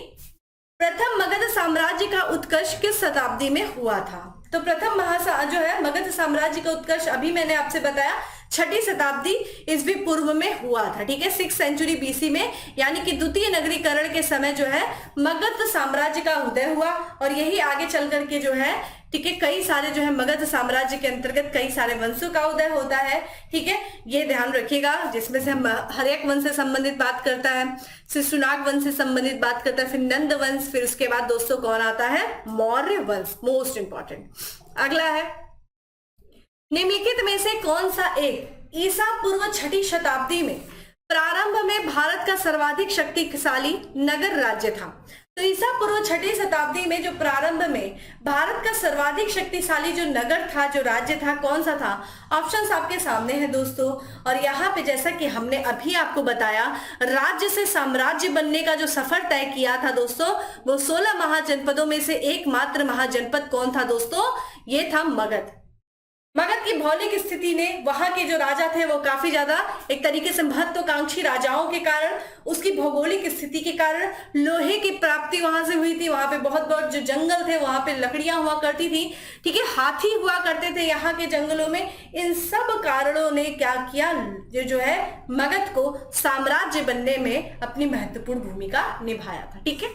प्रथम मगध साम्राज्य का उत्कर्ष किस शताब्दी में हुआ था? तो प्रथम जो है मगध साम्राज्य का उत्कर्ष अभी मैंने आपसे बताया छठी शताब्दी ईस्वी पूर्व में हुआ था, ठीक है, 6th सेंचुरी बीसी में, यानी कि द्वितीय नगरीकरण के समय जो है मगध साम्राज्य का उदय हुआ। और यही आगे चल करके जो है, ठीक है, कई सारे जो है मगध साम्राज्य के अंतर्गत कई सारे वंशों का उदय होता है, ठीक है, ये ध्यान रखिएगा। जिसमें से हम हर्यक वंश से संबंधित बात करता है, शिशुनाग वंश से संबंधित बात करता है, फिर नंद वंश, फिर उसके बाद दोस्तों कौन आता है, मौर्य वंश, मोस्ट इंपॉर्टेंट। अगला है, निम्नलिखित में से कौन सा एक ईसा पूर्व छठी शताब्दी में प्रारंभ में भारत का सर्वाधिक शक्तिशाली नगर राज्य था। तो ईसा पूर्व छठी शताब्दी में जो प्रारंभ में भारत का सर्वाधिक शक्तिशाली जो नगर था, जो राज्य था, कौन सा था? ऑप्शंस आपके सामने है दोस्तों। और यहाँ पे जैसा कि हमने अभी आपको बताया, राज्य से साम्राज्य बनने का जो सफर तय किया था दोस्तों, वो 16 महाजनपदों में से एकमात्र महाजनपद कौन था दोस्तों? ये था मगध। मगध की भौगोलिक स्थिति ने, वहां के जो राजा थे वो काफी ज्यादा एक तरीके से महत्वाकांक्षी राजाओं के कारण, उसकी भौगोलिक स्थिति के कारण लोहे की प्राप्ति वहां से हुई थी। वहां पे बहुत बहुत जो जंगल थे, वहां पे लकड़ियां हुआ करती थी, ठीक है, हाथी हुआ करते थे यहाँ के जंगलों में। इन सब कारणों ने क्या किया, जो है मगध को साम्राज्य बनने में अपनी महत्वपूर्ण भूमिका निभाया था, ठीक है।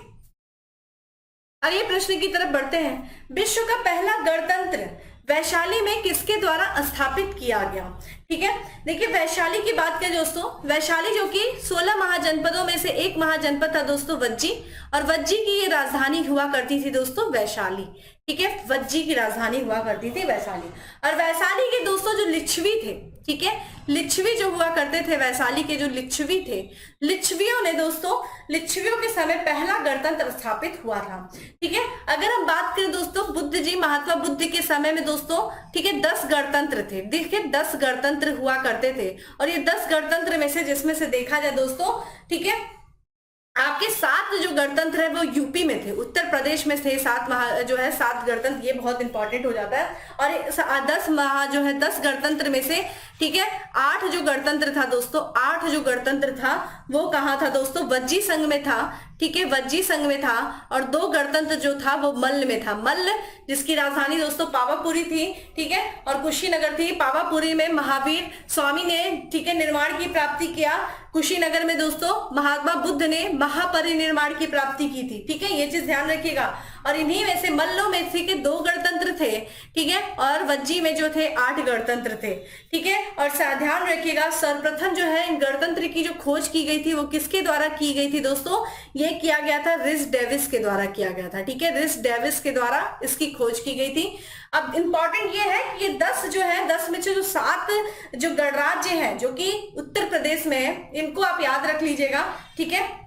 अगले प्रश्न की तरफ बढ़ते हैं। विश्व का पहला गणतंत्र वैशाली में किसके द्वारा स्थापित किया गया? ठीक है, देखिए वैशाली की बात करें दोस्तों, वैशाली जो कि 16 महाजनपदों में से एक महाजनपद था दोस्तों वज्जी, और वज्जी की ये राजधानी हुआ करती थी दोस्तों वैशाली, ठीक है, वज्जी की राजधानी हुआ करती थी वैशाली। और वैशाली के दोस्तों जो लिच्छवी थे, ठीक है, लिच्छवी जो हुआ करते थे, वैशाली के जो लिच्छवी थे, लिच्छवियों ने दोस्तों, लिच्छवियों के समय पहला गणतंत्र स्थापित हुआ था, ठीक है। अगर हम बात करें दोस्तों बुद्ध जी, महात्मा बुद्ध के समय में दोस्तों, ठीक है, 10 गणतंत्र थे, देखिए 10 गणतंत्र हुआ करते थे। और ये 10 गणतंत्र में से, जिसमें से देखा जाए दोस्तों, ठीक है, आपके 7 जो गणतंत्र है वो यूपी में थे, उत्तर प्रदेश में थे 7 गणतंत्र, ये बहुत इंपॉर्टेंट हो जाता है। और 10 गणतंत्र में से, ठीक है, 8 जो गणतंत्र था दोस्तों, 8 जो गणतंत्र था वो कहाँ था दोस्तों? वज्जी संघ में था, ठीक है, वज्जी संघ में था। और 2 गणतंत्र जो था वो मल्ल में था, मल्ल जिसकी राजधानी दोस्तों पावापुरी थी, ठीक है, और कुशीनगर थी। पावापुरी में महावीर स्वामी ने, ठीक है, निर्माण की प्राप्ति किया। कुशीनगर में दोस्तों महात्मा बुद्ध ने महापरिनिर्वाण की प्राप्ति की थी, ठीक है, ये चीज ध्यान रखिएगा। और इन्हीं में से मल्लों में से के 2 गणतंत्र थे, ठीक है, और वज्जी में जो थे 8 गणतंत्र थे, ठीक है। और ध्यान रखिएगा, सर्वप्रथम जो है इन गणतंत्र की जो खोज की गई थी वो किसके द्वारा की गई थी दोस्तों? ये किया गया था रिस डेविस के द्वारा किया गया था, ठीक है, रिस डेविस के द्वारा इसकी खोज की गई थी। अब इंपॉर्टेंट ये है कि ये 10 जो है, 10 में से जो 7 जो गणराज्य हैं जो कि उत्तर प्रदेश में है, इनको आप याद रख लीजिएगा, ठीक है।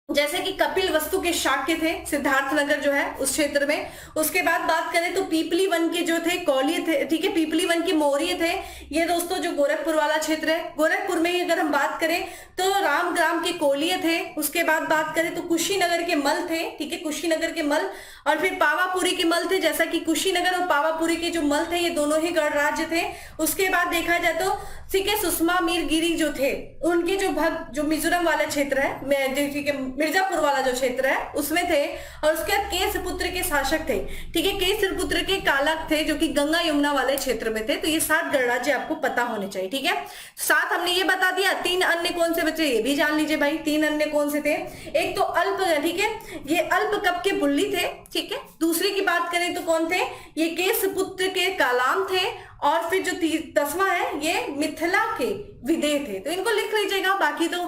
जैसे कि कपिल वस्तु के शाक्य थे सिद्धार्थनगर जो है उस क्षेत्र में। उसके बाद बात करें तो पीपली वन के जो थे कौलिय थे, ठीक है, पीपली वन के मौर्य थे। ये दोस्तों जो गोरखपुर वाला क्षेत्र है, गोरखपुर में ही अगर हम बात करें तो रामग्राम के कोलिय थे। उसके बाद बात करें तो कुशीनगर के मल थे, ठीक है, कुशीनगर के मल। और फिर पावापुरी के मल थे, जैसा कि कुशीनगर और पावापुरी के जो मल थे ये दोनों ही गणराज्य थे। उसके बाद देखा जाए तो, ठीक है, सुषमा मीरगिरी जो थे, उनके जो मिजोरम वाला क्षेत्र है, ठीक है, मिर्जापुर वाला जो क्षेत्र है उसमें थे। और उसके बाद केसपुत्र के शासक थे, ठीक है, केसपुत्र के कालक थे जो कि गंगा यमुना वाले क्षेत्र में थे। तो ये 7 गणराज्य आपको पता होने चाहिए, ठीक है। 7 हमने ये बता दिया। 3 अन्य कौन से बचे ये भी जान लीजिए भाई। 3 अन्य कौन से थे? एक तो अल्प, ठीक है, ये अल्प कप के बुल्ली थे, ठीक है। दूसरे की बात करें तो कौन थे? ये केसपुत्र के कालाम थे। और फिर जो 10वां है ये मिथिला के विदेह थे। तो इनको लिख लीजिएगा, बाकी तो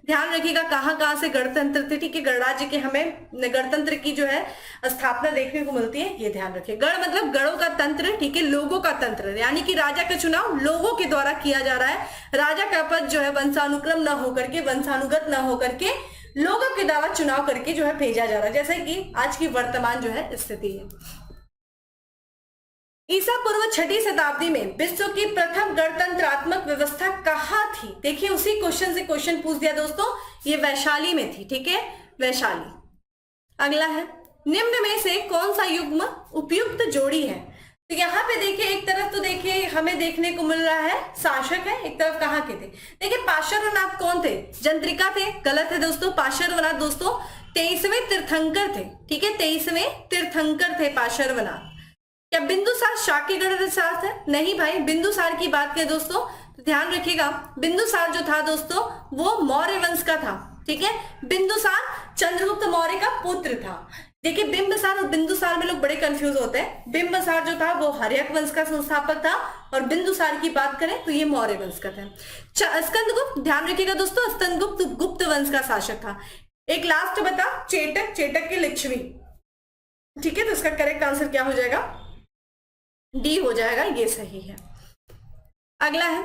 ध्यान रखिएगा कहाँ कहाँ से गणतंत्र थे, ठीक है। गणराज्य के हमें गणतंत्र की जो है स्थापना देखने को मिलती है, ये ध्यान रखिए। गण मतलब गणों का तंत्र, ठीक है, लोगों का तंत्र, यानी कि राजा का चुनाव लोगों के द्वारा किया जा रहा है। राजा का पद जो है वंशानुक्रम न होकर के, वंशानुगत न होकर के लोगों के द्वारा चुनाव करके जो है भेजा जा रहा है, जैसे कि आज की वर्तमान जो है स्थिति है। ईसा पूर्व छठी शताब्दी में विश्व की प्रथम गणतंत्रात्मक व्यवस्था कहाँ थी? देखिए उसी क्वेश्चन से क्वेश्चन पूछ दिया दोस्तों, ये वैशाली में थी, ठीक है, वैशाली। अगला है, निम्न में से कौन सा युग्म उपयुक्त जोड़ी है? तो यहाँ पे देखिए, एक तरफ तो देखिए हमें देखने को मिल रहा है शासक है, एक तरफ कहाँ के थे? देखिए पार्श्वनाथ कौन थे? जंत्रिका थे, गलत है दोस्तों। पार्श्वनाथ दोस्तों 23वें तीर्थंकर थे, ठीक है, 23वें तीर्थंकर थे पार्श्वनाथ। क्या बिंदुसार शाक्य गणराज्य है? नहीं भाई, बिंदुसार की बात करें दोस्तों तो ध्यान रखिएगा बिंदुसार जो था दोस्तों वो मौर्य वंश का था। ठीक है, बिंदुसार चंद्रगुप्त मौर्य का पुत्र था। देखिए बिंबिसार और बिंदुसार में लोग बड़े कंफ्यूज होते हैं। बिंबिसार जो था वो हर्यक वंश का संस्थापक था और बिंदुसार की बात करें तो ये मौर्य वंश का था। स्कंदगुप्त, ध्यान रखिएगा दोस्तों, स्कंदगुप्त गुप्त वंश का शासक था। एक लास्ट बता, चेटक, चेटक की लिच्छवी। ठीक है, तो इसका करेक्ट आंसर क्या हो जाएगा? डी हो जाएगा, ये सही है। अगला है,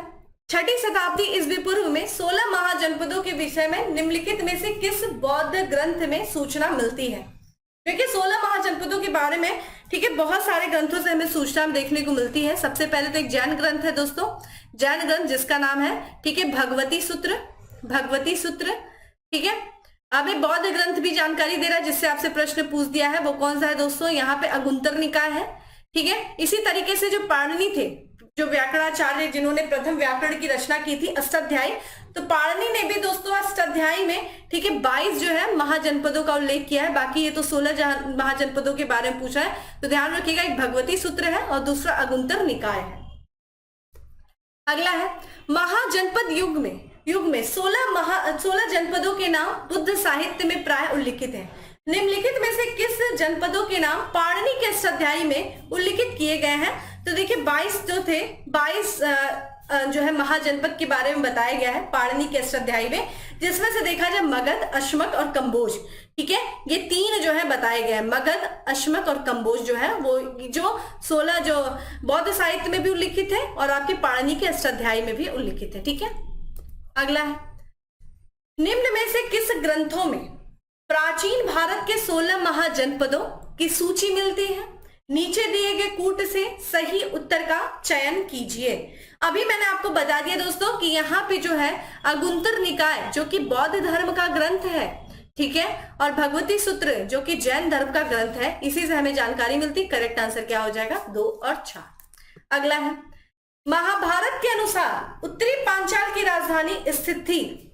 छठी शताब्दी ईस्वी पूर्व में 16 महाजनपदों के विषय में निम्नलिखित में से किस बौद्ध ग्रंथ में सूचना मिलती है? देखिए 16 महाजनपदों के बारे में, ठीक है, बहुत सारे ग्रंथों से हमें सूचना देखने को मिलती है। सबसे पहले तो एक जैन ग्रंथ है दोस्तों, जैन ग्रंथ जिसका नाम है, ठीक है, भगवती सूत्र, भगवती सूत्र। ठीक है, अब एक बौद्ध ग्रंथ भी जानकारी दे रहा है जिससे आपसे प्रश्न पूछ दिया है, वो कौन सा है दोस्तों? यहाँ पे अगुंतर निकाय है। ठीक है, इसी तरीके से जो पाणिनि थे, जो व्याकरणाचार्य जिन्होंने प्रथम व्याकरण की रचना की थी, अष्टाध्यायी, तो पाणिनि ने भी दोस्तों अष्टाध्यायी में, ठीक है, 22 जो है महाजनपदों का उल्लेख किया है। बाकी ये तो 16 महाजनपदों के बारे में पूछा है, तो ध्यान रखिएगा एक भगवती सूत्र है और दूसरा अगुंतर निकाय है। अगला है, महाजनपद युग में 16 जनपदों के नाम बुद्ध साहित्य में प्राय उल्लिखित हैं। निम्नलिखित में से किस जनपदों के नाम पाणिनि के अष्टाध्यायी में उल्लिखित किए गए हैं? तो देखिए 22 जो थे, 22 जो है महाजनपद के बारे में बताया गया है पाणिनि के अष्टाध्यायी में, जिसमें से देखा जाए मगध, अश्मक और कंबोज। ठीक है, ये 3 जो है बताए गए हैं, मगध, अश्मक और कंबोज जो है वो जो 16 जो बौद्ध साहित्य में भी उल्लिखित है और आपके पाणिनि के अष्टाध्यायी में भी उल्लिखित है। ठीक है, अगला है, निम्न में से किस ग्रंथों में प्राचीन भारत के 16 महाजनपदों की सूची मिलती है? नीचे दिए गए कूट से सही उत्तर का चयन कीजिए। अभी मैंने आपको बता दिया दोस्तों कि यहाँ पे जो है अगुंतर निकाय जो कि बौद्ध धर्म का ग्रंथ है, ठीक है, और भगवती सूत्र जो कि जैन धर्म का ग्रंथ है, इसी से हमें जानकारी मिलती। करेक्ट आंसर क्या हो जाएगा? 2 और 4। अगला है, महाभारत के अनुसार उत्तरी पांचाल की राजधानी स्थित थी।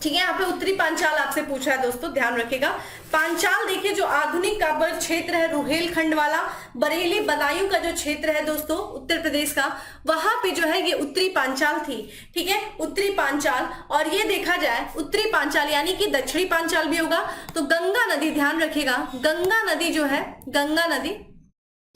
ठीक है, यहाँ पे उत्तरी पांचाल आपसे पूछा है दोस्तों, ध्यान रखिएगा। पांचाल देखिए जो आधुनिक का क्षेत्र है, रुहेलखंड वाला, बरेली बदायूं का जो क्षेत्र है दोस्तों उत्तर प्रदेश का, वहां पे जो है ये उत्तरी पांचाल थी। ठीक है, उत्तरी पांचाल। और ये देखा जाए उत्तरी पांचाल यानी कि दक्षिणी पांचाल भी होगा, तो गंगा नदी, ध्यान रखिएगा, गंगा नदी जो है, गंगा नदी,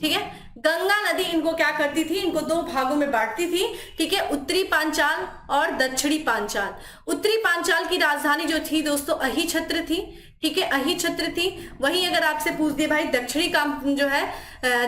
ठीक है, गंगा नदी इनको क्या करती थी? इनको 2 भागों में बांटती थी। ठीक है, उत्तरी पांचाल और दक्षिणी पांचाल। उत्तरी पांचाल की राजधानी जो थी दोस्तों अहिछत्र थी। ठीक है, अहिछत्र थी। वहीं अगर आपसे पूछ दिए भाई दक्षिणी जो है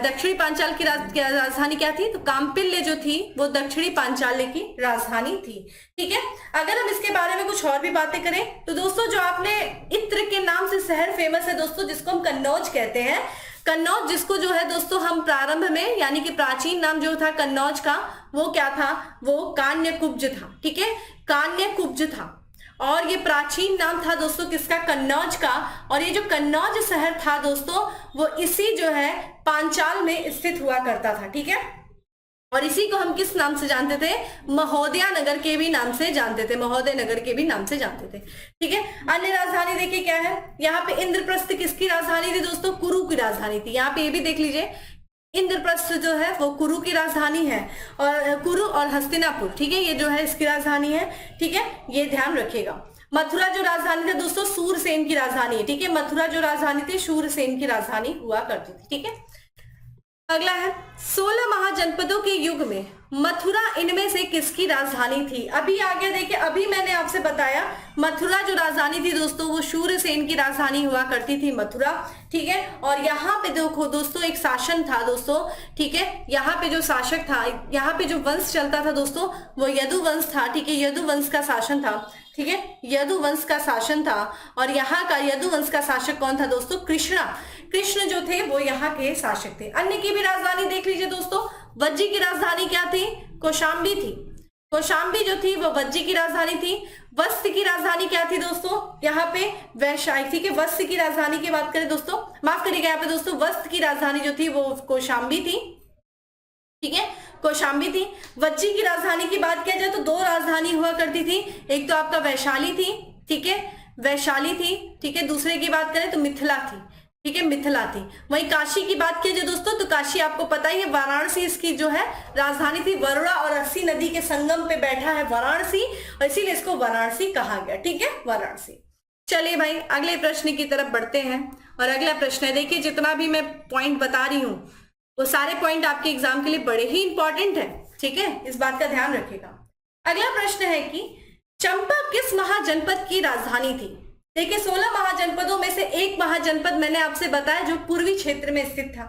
दक्षिणी पांचाल की राजधानी क्या थी, तो काम्पिल्य जो थी वो दक्षिणी पांचाल की राजधानी थी। ठीक है, अगर हम इसके बारे में कुछ और भी बातें करें तो दोस्तों जो आपने इत्र के नाम से शहर फेमस है दोस्तों, जिसको हम कन्नौज कहते हैं, कन्नौज जिसको जो है दोस्तों हम प्रारंभ में यानी कि प्राचीन नाम जो था कन्नौज का वो क्या था? वो कान्यकुब्ज था। ठीक है, कान्यकुब्ज था और ये प्राचीन नाम था दोस्तों किसका? कन्नौज का। और ये जो कन्नौज शहर था दोस्तों वो इसी जो है पांचाल में स्थित हुआ करता था। ठीक है, और इसी को हम किस नाम से जानते थे? महोदया नगर के भी नाम से जानते थे, महोदय नगर के भी नाम से जानते थे। ठीक है, अन्य राजधानी देखिए क्या है, यहाँ पे इंद्रप्रस्थ किसकी राजधानी थी दोस्तों? कुरु की राजधानी थी। यहाँ पे ये भी देख लीजिए इंद्रप्रस्थ जो है वो कुरु की राजधानी है, और कुरु और हस्तिनापुर, ठीक है, ये जो है इसकी राजधानी है। ठीक है, ये ध्यान रखिएगा। मथुरा जो राजधानी थी दोस्तों सूरसेन की राजधानी है। ठीक है, मथुरा जो राजधानी थी सूरसेन की राजधानी हुआ करती थी। ठीक है, अगला है 16 महाजनपदों के युग में मथुरा इनमें से किसकी राजधानी थी? अभी आगे देखिए, अभी मैंने आपसे बताया मथुरा जो राजधानी थी दोस्तों वो शूरसेन की राजधानी हुआ करती थी मथुरा। ठीक है, और यहाँ पे देखो दोस्तों एक शासन था दोस्तों। ठीक है, यहाँ पे जो शासक था, यहाँ पे जो वंश चलता था दोस्तों वो यदु वंश था। ठीक है, यदु वंश का शासन था। ठीक है, यदु वंश का शासन था और यहाँ का यदु वंश का शासक कौन था दोस्तों? कृष्ण जो थे वो यहाँ के शासक थे। अन्य की भी राजधानी देख लीजिए दोस्तों। वज्जी की राजधानी क्या थी? कौशाम्बी थी। कौशाम्बी जो थी वो वज्जी की राजधानी थी। वस्त की राजधानी क्या थी दोस्तों? यहाँ पे वैशाली। ठीक है, वस्त की राजधानी की बात करें दोस्तों, माफ करिएगा, यहाँ पे दोस्तों वस्त की राजधानी जो थी वो कौशाम्बी थी। ठीक है, कौशाम्बी थी। वज्जी की राजधानी की बात किया जाए तो 2 राजधानी हुआ करती थी, एक तो आपका वैशाली थी। ठीक है, वैशाली थी। ठीक है, दूसरे की बात करें तो मिथिला थी। ठीक है, मिथिला थी। वहीं काशी की बात की जाए दोस्तों तो काशी आपको पता ही है, वाराणसी इसकी जो है राजधानी थी। वरुणा और अस्सी नदी के संगम पे बैठा है वाराणसी, और इसीलिए इसको वाराणसी कहा गया। ठीक है, वाराणसी। चलिए भाई अगले प्रश्न की तरफ बढ़ते हैं, और अगला प्रश्न है, देखिए जितना भी मैं पॉइंट बता रही हूं वो सारे पॉइंट आपके एग्जाम के लिए बड़े ही इंपॉर्टेंट है। ठीक है, इस बात का ध्यान रखिएगा। अगला प्रश्न है कि चंपा किस महाजनपद की राजधानी थी? देखिए 16 महाजनपदों में से एक महाजनपद मैंने आपसे बताया जो पूर्वी क्षेत्र में स्थित था,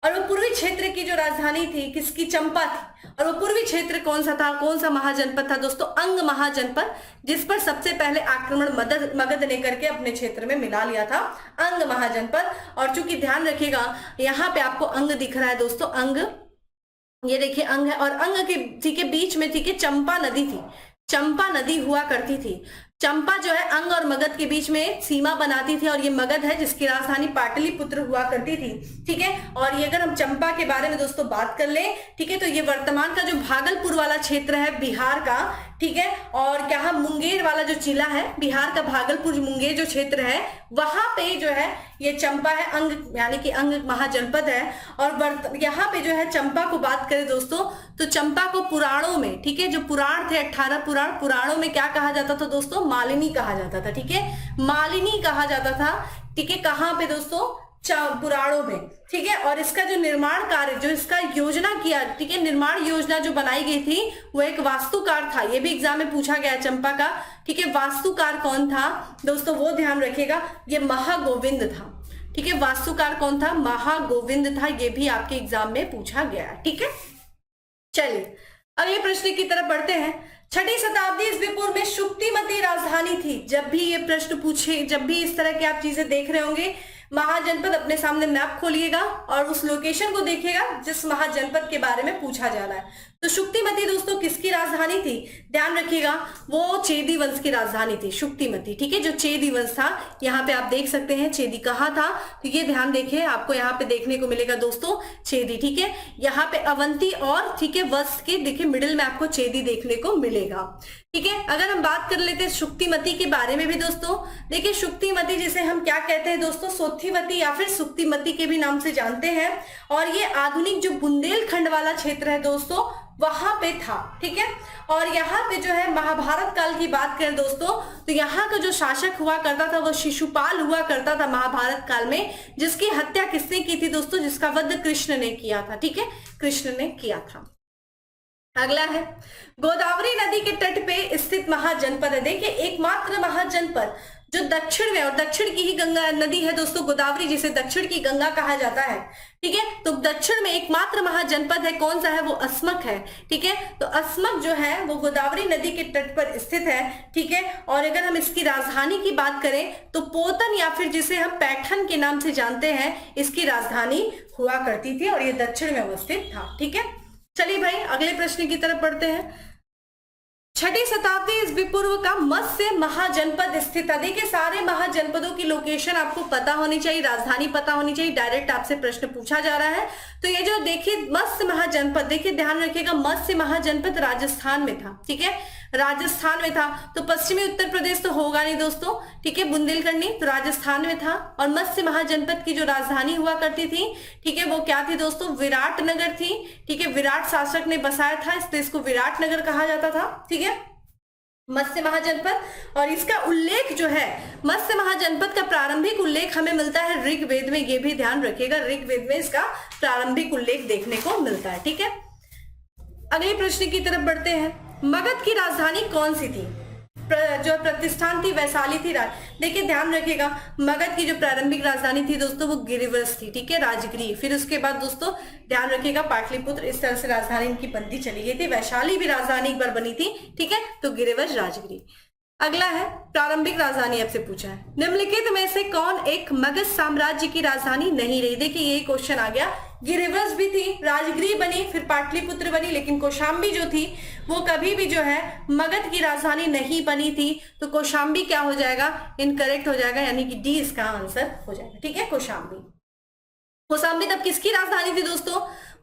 और वो पूर्वी क्षेत्र की जो राजधानी थी किसकी? चंपा थी। और वो पूर्वी क्षेत्र कौन सा था, कौन सा महाजनपद था दोस्तों? अंग महाजनपद, जिस पर सबसे पहले आक्रमण मगध ने करके अपने क्षेत्र में मिला लिया था, अंग महाजनपद। और चूंकि ध्यान रखिएगा यहाँ पे आपको अंग दिख रहा है दोस्तों, अंग, ये देखिए अंग है, और अंग के ठीक है बीच में ठीक है चंपा नदी थी, चंपा नदी हुआ करती थी। चंपा जो है अंग और मगध के बीच में सीमा बनाती थी, और ये मगध है जिसकी राजधानी पाटलिपुत्र हुआ करती थी। ठीक है, और ये अगर हम चंपा के बारे में दोस्तों बात कर लें, ठीक है, तो ये वर्तमान का जो भागलपुर वाला क्षेत्र है बिहार का, ठीक है, और क्या मुंगेर वाला जो जिला है बिहार का, भागलपुर मुंगेर जो क्षेत्र है वहां पे जो है ये चंपा है, अंग यानी कि अंग महाजनपद है। और यहाँ पे जो है चंपा को बात करें दोस्तों तो चंपा को पुराणों में, ठीक है, जो पुराण थे 18 पुराणों में क्या कहा जाता था दोस्तों? मालिनी कहा जाता था। ठीक है, मालिनी कहा जाता था। ठीक है, कहाँ पे दोस्तों? पुराणों में। ठीक है, और इसका जो निर्माण कार्य, जो इसका योजना किया, ठीक है, निर्माण योजना जो बनाई गई थी वो एक वास्तुकार था। ये भी एग्जाम में पूछा गया चंपा का। ठीक है, वास्तुकार कौन था दोस्तों वो ध्यान रखिएगा, ये महागोविंद था। ठीक है, वास्तुकार कौन था? महागोविंद था। ये भी आपके एग्जाम में पूछा गया है। ठीक है, चलिए अगले प्रश्न की तरफ बढ़ते हैं। 6वीं शताब्दी ईस्वी पूर्व में शुक्तिमती राजधानी थी। जब भी ये प्रश्न पूछे, जब भी इस तरह की आप चीजें देख रहे होंगे, महाजनपद अपने सामने मैप खोलिएगा और उस लोकेशन को देखिएगा जिस महाजनपद के बारे में पूछा जा रहा है। तो शुक्तिमती दोस्तों किसकी राजधानी थी? ध्यान रखिएगा, वो चेदी वंश की राजधानी थी शुक्तिमती। ठीक है, जो चेदी वंश था, यहाँ पे आप देख सकते हैं चेदी कहाँ था, तो ये ध्यान देखिए, आपको यहाँ पे देखने को मिलेगा दोस्तों चेदी। ठीक है, यहाँ पे अवंती और ठीक है वंश के देखिए मिडिल में आपको चेदी देखने को मिलेगा। ठीक है, अगर हम बात कर लेते हैं शुक्तिमती के बारे में भी दोस्तों, देखिए शुक्तिमती जिसे हम क्या कहते हैं दोस्तों? सोथिवती या फिर शुक्तिमती के भी नाम से जानते हैं, और ये आधुनिक जो बुंदेलखंड वाला क्षेत्र है दोस्तों वहां पे था। ठीक है, और यहाँ पे जो है महाभारत काल की बात करें दोस्तों तो यहाँ का जो शासक हुआ करता था वो शिशुपाल हुआ करता था महाभारत काल में, जिसकी हत्या किसने की थी दोस्तों? जिसका वध कृष्ण ने किया था। ठीक है, कृष्ण ने किया था। अगला है गोदावरी नदी के तट पे स्थित महाजनपद है। देखिए एकमात्र महाजनपद जो दक्षिण में, और दक्षिण की ही गंगा नदी है दोस्तों गोदावरी, जिसे दक्षिण की गंगा कहा जाता है। ठीक है, तो दक्षिण में एकमात्र महाजनपद है, कौन सा है? वो अस्मक है। ठीक है, तो अस्मक जो है वो गोदावरी नदी के तट पर स्थित है। ठीक है, और अगर हम इसकी राजधानी की बात करें तो पोतन या फिर जिसे हम पैठन के नाम से जानते हैं, इसकी राजधानी हुआ करती थी, और ये दक्षिण में अवस्थित था। ठीक है, चलिए भाई अगले प्रश्न की तरफ बढ़ते हैं। 6वीं शताब्दी ईस्वी पूर्व का मत्स्य महाजनपद स्थित है। देखिए सारे महाजनपदों की लोकेशन आपको पता होनी चाहिए, राजधानी पता होनी चाहिए, डायरेक्ट आपसे प्रश्न पूछा जा रहा है। तो ये जो देखिए मत्स्य महाजनपद, देखिए ध्यान रखिएगा, मत्स्य महाजनपद राजस्थान में था। ठीक है, राजस्थान में था, तो पश्चिमी उत्तर प्रदेश तो होगा नहीं दोस्तों। ठीक है, बुंदेलखंड तो राजस्थान में था, और मत्स्य महाजनपद की जो राजधानी हुआ करती थी, ठीक है, वो क्या थी दोस्तों? विराटनगर थी। ठीक है, विराट शासक ने बसाया था, इसलिए इसको विराटनगर कहा जाता था। ठीक है, मत्स्य महाजनपद, और इसका उल्लेख जो है मत्स्य महाजनपद का प्रारंभिक उल्लेख हमें मिलता है ऋग्वेद में। ये भी ध्यान रखिएगा, ऋग्वेद में इसका प्रारंभिक उल्लेख देखने को मिलता है। ठीक है, अगले प्रश्न की तरफ बढ़ते हैं। मगध की राजधानी कौन सी थी? जो प्रतिष्ठान थी वैशाली थी। देखिए ध्यान रखिएगा, मगध की जो प्रारंभिक राजधानी थी दोस्तों वो गिरिवृष थी। ठीक है, राजगृह। फिर उसके बाद दोस्तों ध्यान रखिएगा पाटलिपुत्र, इस तरह से राजधानी इनकी बनती चली गई थी। वैशाली भी राजधानी एक बार बनी थी। ठीक है, तो गिरिवृष, राजगृह। अगला है प्रारंभिक राजधानी आपसे पूछा है, निम्नलिखित में से कौन एक मगध साम्राज्य की राजधानी नहीं रही? देखिए यही क्वेश्चन आ गया। गिरिवृष भी थी, राजगृह बनी, फिर पाटलिपुत्र बनी, लेकिन कौशाम्बी जो थी वो कभी भी जो है मगध की राजधानी नहीं बनी थी। तो कौशाम्बी क्या हो जाएगा? इनकरेक्ट हो जाएगा, यानी कि डी इसका आंसर हो जाएगा। ठीक है, कौशाम्बी। कौशाम्बी तब किसकी राजधानी थी दोस्तों?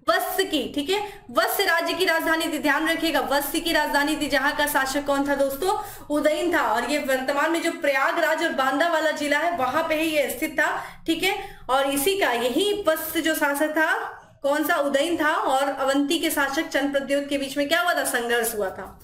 वत्स की, ठीक है, वत्स राज्य की राजधानी थी, ध्यान रखिएगा, वत्स की राजधानी थी, जहां का शासक कौन था दोस्तों, उदयन था। और ये वर्तमान में जो प्रयागराज और बांदा वाला जिला है वहां पे ही ये स्थित था, ठीक है। और इसी का यही वत्स जो शासक था कौन सा, उदयन था। और अवंती के शासक चंद्रप्रद्योत के बीच में क्या हुआ था, संघर्ष हुआ था।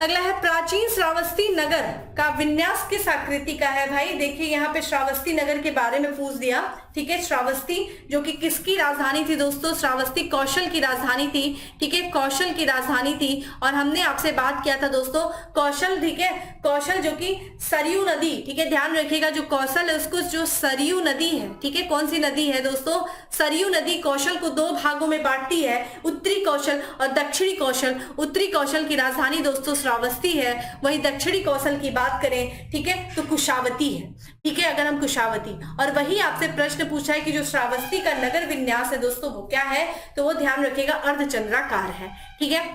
अगला है प्राचीन श्रावस्ती नगर का विन्यास किस आकृति का है। भाई देखिए यहाँ पे श्रावस्ती नगर के बारे में पूछ दिया, ठीक है। श्रावस्ती जो कि किसकी राजधानी थी दोस्तों, श्रावस्ती कौशल की राजधानी थी, ठीक है, कौशल की राजधानी थी। और हमने आपसे बात किया था दोस्तों कौशल, ठीक है, कौशल जो कि सरयू नदी, ठीक है, ध्यान रखिएगा, जो कौशल है उसको जो सरयू नदी है, ठीक है, कौन सी नदी है दोस्तों, सरयू नदी कौशल को दो भागों में बांटती है, उत्तरी कौशल और दक्षिणी कौशल। उत्तरी कौशल की राजधानी दोस्तों श्रावस्ती है, वहीं दक्षिणी कौशल की बात करें, ठीक है, तो कुशावती है, ठीक है, अगर हम कुशावती। और वही आपसे प्रश्न पूछा है कि जो श्रावस्ती का नगर विन्यास है दोस्तों वो क्या है, तो वो ध्यान रखिएगा अर्धचंद्राकार है, ठीक है,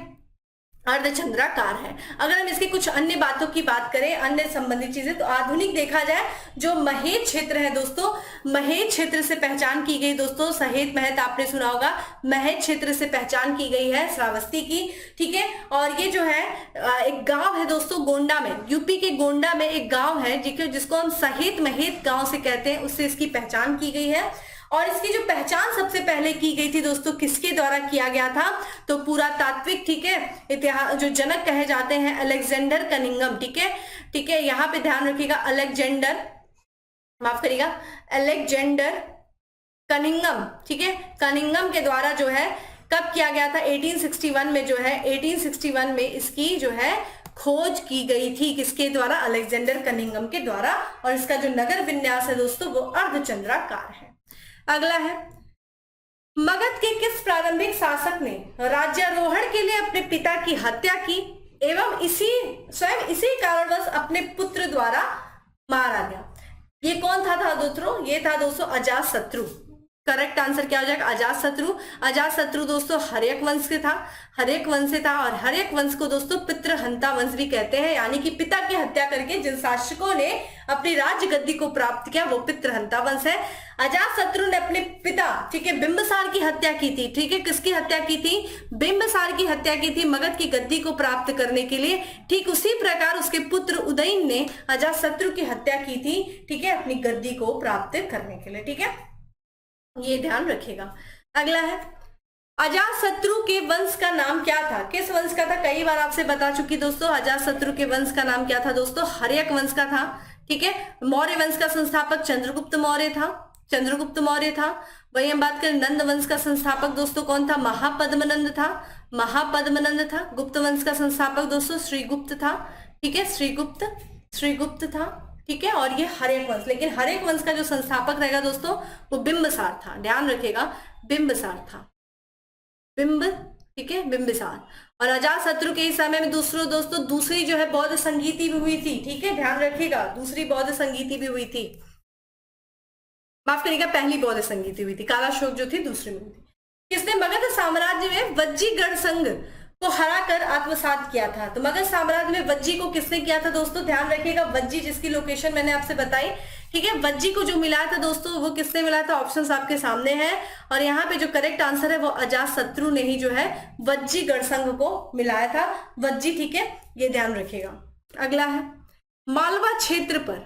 अर्धचंद्राकार है। अगर हम इसकी कुछ अन्य बातों की बात करें, अन्य संबंधित चीजें, तो आधुनिक देखा जाए जो महेश क्षेत्र है दोस्तों, महेश क्षेत्र से पहचान की गई दोस्तों, सहेत महत आपने सुना होगा, महेश क्षेत्र से पहचान की गई है श्रावस्ती की, ठीक है। और ये जो है एक गांव है दोस्तों गोंडा में, यूपी के गोंडा में एक गांव है जिसको हम सहेत महत गांव से कहते हैं, उससे इसकी पहचान की गई है। और इसकी जो पहचान सबसे पहले की गई थी दोस्तों किसके द्वारा किया गया था, तो पुरातात्विक, ठीक है, इतिहास जो जनक कहे जाते हैं अलेक्जेंडर कनिंघम, ठीक है, ठीक है, यहाँ पे ध्यान रखिएगा अलेक्जेंडर, माफ करिएगा, अलेक्जेंडर कनिंघम, ठीक है, कनिंघम के द्वारा जो है कब किया गया था, 1861 में जो है 1861 में इसकी जो है खोज की गई थी, किसके द्वारा, अलेक्जेंडर कनिंघम के द्वारा। और इसका जो नगर विन्यास है दोस्तों वो अर्धचंद्राकार है। अगला है मगध के किस प्रारंभिक शासक ने राज्यारोहण के लिए अपने पिता की हत्या की एवं स्वयं इसी कारणवश अपने पुत्र द्वारा मारा गया। ये कौन था दोस्तों, ये था दोस्तों अजातशत्रु। करेक्ट आंसर क्या हो जाएगा, अजातशत्रु। अजातशत्रु दोस्तों हर्यक वंश के था, हर्यक वंश से था। और हर्यक वंश को दोस्तों पितृहंता वंश भी कहते हैं, यानी कि पिता की हत्या करके जिन शासकों ने अपनी राज्य गद्दी को प्राप्त किया वो पितृहंता वंश है। अजातशत्रु ने अपने पिता, ठीक है, बिंबिसार की हत्या की थी, ठीक है, किसकी हत्या की थी, बिंबिसार की हत्या की थी मगध की गद्दी को प्राप्त करने के लिए। ठीक उसी प्रकार उसके पुत्र उदयन ने अजातशत्रु की हत्या की थी, ठीक है, अपनी गद्दी को प्राप्त करने के लिए, ठीक है, ये ध्यान रखिएगा। अगला है अजातशत्रु के वंश का नाम क्या था, किस वंश का था, कई बार आपसे बता चुकी दोस्तों, अजातशत्रु के वंश का नाम क्या था दोस्तों, हर्यक वंश का था, ठीक है। मौर्य वंश का संस्थापक चंद्रगुप्त मौर्य था, चंद्रगुप्त मौर्य था। वही हम बात करें नंद वंश का संस्थापक दोस्तों कौन था, महापद्मनंद था, महापद्मनंद था। गुप्त वंश का संस्थापक दोस्तों श्रीगुप्त था, ठीक है, श्रीगुप्त था, ठीक है। और ये हर्यक वंश, लेकिन हर्यक वंश का जो संस्थापक रहेगा दोस्तों वो बिंबिसार था, ध्यान रखिएगा, बिंबिसार था, ठीक है, बिंबिसार। और अजातशत्रु के इस समय में दोस्तों दूसरी जो है बौद्ध संगीति भी हुई थी, ठीक है, ध्यान रखिएगा, दूसरी बौद्ध संगीति भी हुई थी, माफ करिएगा, पहली बौद्ध संगीति हुई थी, कालाशोक जो थी दूसरी में हुई थी। किसने मगध साम्राज्य में वज्जीगढ़ संघ को हराकर आत्मसात किया था, तो मगध साम्राज्य में वज्जी को किसने किया था दोस्तों, ध्यान रखिएगा, वज्जी जिसकी लोकेशन मैंने आपसे बताई, ठीक है, वज्जी को जो मिला था दोस्तों वो किसने मिला था, ऑप्शंस आपके सामने हैं। और यहाँ पे जो करेक्ट आंसर है वो अजातशत्रु ने ही जो है वज्जीगढ़ संघ को मिलाया था, वज्जी, ठीक है, ये ध्यान रखिएगा। अगला है मालवा क्षेत्र पर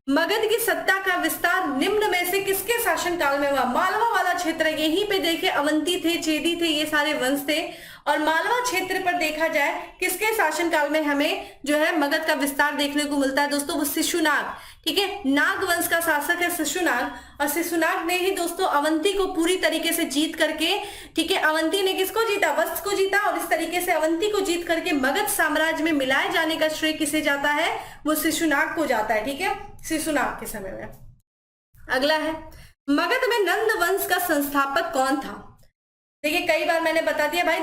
मगध की सत्ता का विस्तार निम्न में से किसके शासनकाल में हुआ। मालवा वाला क्षेत्र, यहीं पे देखिए अवंती थे, चेदी थे, ये सारे वंश थे। और मालवा क्षेत्र पर देखा जाए किसके शासनकाल में हमें जो है मगध का विस्तार देखने को मिलता है दोस्तों, वो शिशुनाग, ठीक है, नाग वंश का शासक है शिशुनाग। और शिशुनाग ने ही दोस्तों अवंती को पूरी तरीके से जीत करके, ठीक है, अवंती ने किसको जीता, वत्स को जीता, और इस तरीके से अवंती को जीत करके मगध साम्राज्य में मिलाए जाने का श्रेय किसे जाता है, वो शिशुनाग को जाता है, ठीक है, शिशुनाग के समय में। अगला है मगध में नंद वंश का संस्थापक कौन था। देखिए कई बार मैंने बता दिया भाई,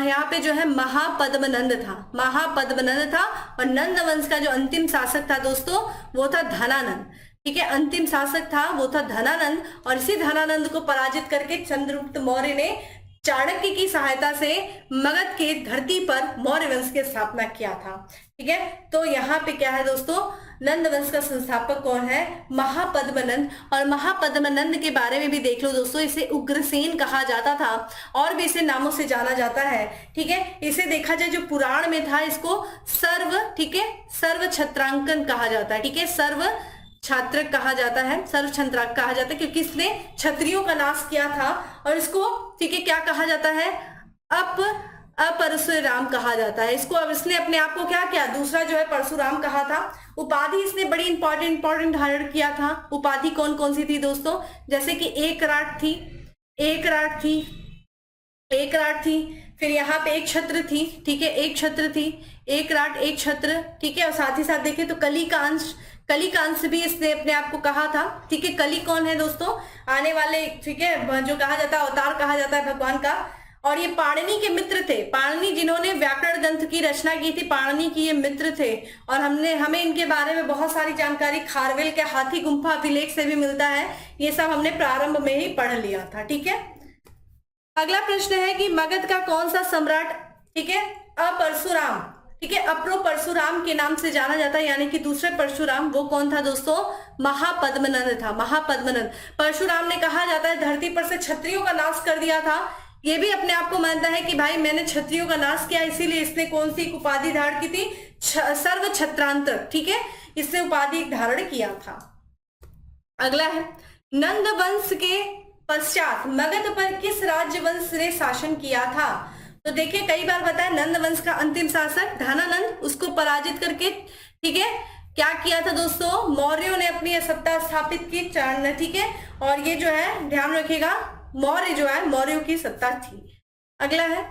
यहाँ पे जो है महापद्मनंद था, महापद्मनंद था। और नंद वंश का जो अंतिम शासक था दोस्तों वो था धनानंद, ठीक है, अंतिम शासक था वो था धनानंद। और इसी धनानंद को पराजित करके चंद्रगुप्त मौर्य ने चाणक्य की सहायता से मगध के धरती पर मौर्य वंश की स्थापना किया था। ठीक है, तो यहाँ पे क्या है दोस्तों, नंद वंश का संस्थापक कौन है, महापद्मनंद। और महापद्मनंद के बारे में भी देख लो दोस्तों, इसे उग्रसेन कहा जाता था और भी इसे नामों से जाना जाता है। ठीक है, इसे देखा जाए जो पुराण में था, इसको सर्व, ठीक है, सर्व छत्रांकन कहा जाता है। ठीक है, सर्व छात्र कहा जाता है, सर्व छंत्राक कहा जाता है, क्योंकि इसने क्षत्रियों का नाश किया था। और इसको, ठीक है, क्या कहा जाता है, अपरशुराम कहा जाता है इसको। अब इसने अपने आप को क्या किया, दूसरा जो है परशुराम कहा था। उपाधि इसने बड़ी इंपॉर्टेंट धारण किया था। उपाधि कौन कौन सी थी दोस्तों, जैसे कि एक राट थी, एक राट थी, एक राट थी, फिर यहाँ पे एक छत्र थी। ठीक है, एक छत्र थी, एक राट, एक छत्र। ठीक है, और साथ ही साथ देखें तो कली का अंश, कली का अंश भी इसने अपने आप को कहा था। ठीक है, कली कौन है दोस्तों, आने वाले, ठीक है, जो कहा जाता है अवतार कहा जाता है भगवान का। और ये पाणिनि के मित्र थे, पाणिनि जिन्होंने व्याकरण ग्रंथ की रचना की थी, पाणिनि की ये मित्र थे। और हमें इनके बारे में बहुत सारी जानकारी खारवेल के हाथी गुम्फा अभिलेख से भी मिलता है। ये सब हमने प्रारंभ में ही पढ़ लिया था। ठीक है, अगला प्रश्न है कि मगध का कौन सा सम्राट, ठीक है, अपरशुराम, ठीक है, अपरो परशुराम के नाम से जाना जाता है, यानी कि दूसरे परशुराम, वो कौन था दोस्तों, महापद्मनंद था, महापद्मनंद। परशुराम ने कहा जाता है धरती पर से क्षत्रियों का नाश कर दिया था। ये भी अपने आप को मानता है कि भाई मैंने क्षत्रियों का नाश किया, इसीलिए इसने कौन सी उपाधि धारण की थी, सर्व छत्रांतक। ठीक है, इसने उपाधि धारण किया था। अगला है, नंद वंश के पश्चात मगध पर किस राज्य वंश ने शासन किया था। तो देखिए, कई बार बताया नंद वंश का अंतिम शासक धनानंद, उसको पराजित करके, ठीक है, क्या किया था दोस्तों, मौर्यों ने अपनी सत्ता स्थापित की। ठीक है, और ये जो है ध्यान रखिएगा, मौर्य जो है, मौर्यों की सत्ता थी। अगला है,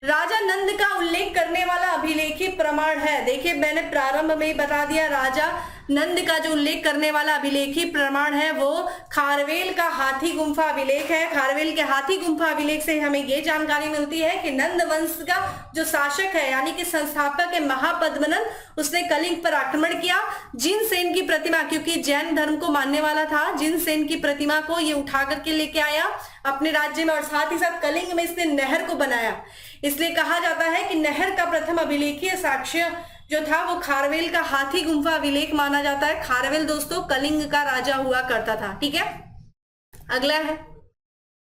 राजा नंद का उल्लेख करने वाला अभिलेखी प्रमाण है। देखिए, मैंने प्रारंभ में ही बता दिया, राजा नंद का जो उल्लेख करने वाला अभिलेखी प्रमाण है वो खारवेल का हाथी गुम्फा अभिलेख है। खारवेल के हाथी गुम्फा अभिलेख से हमें ये जानकारी मिलती है कि नंद वंश का जो शासक है, यानी कि संस्थापक है महापद्मनंद, उसने कलिंग पर आक्रमण किया। जिनसेन की प्रतिमा, क्योंकि जैन धर्म को मानने वाला था, जिनसेन की प्रतिमा को ये उठा करके लेके आया अपने राज्य में, और साथ ही साथ कलिंग में इसने नहर को बनाया। इसलिए कहा जाता है कि नहर का प्रथम अभिलेखीय साक्ष्य जो था वो खारवेल का हाथी गुम्फा अभिलेख माना जाता है। खारवेल दोस्तों कलिंग का राजा हुआ करता था। ठीक है, अगला है,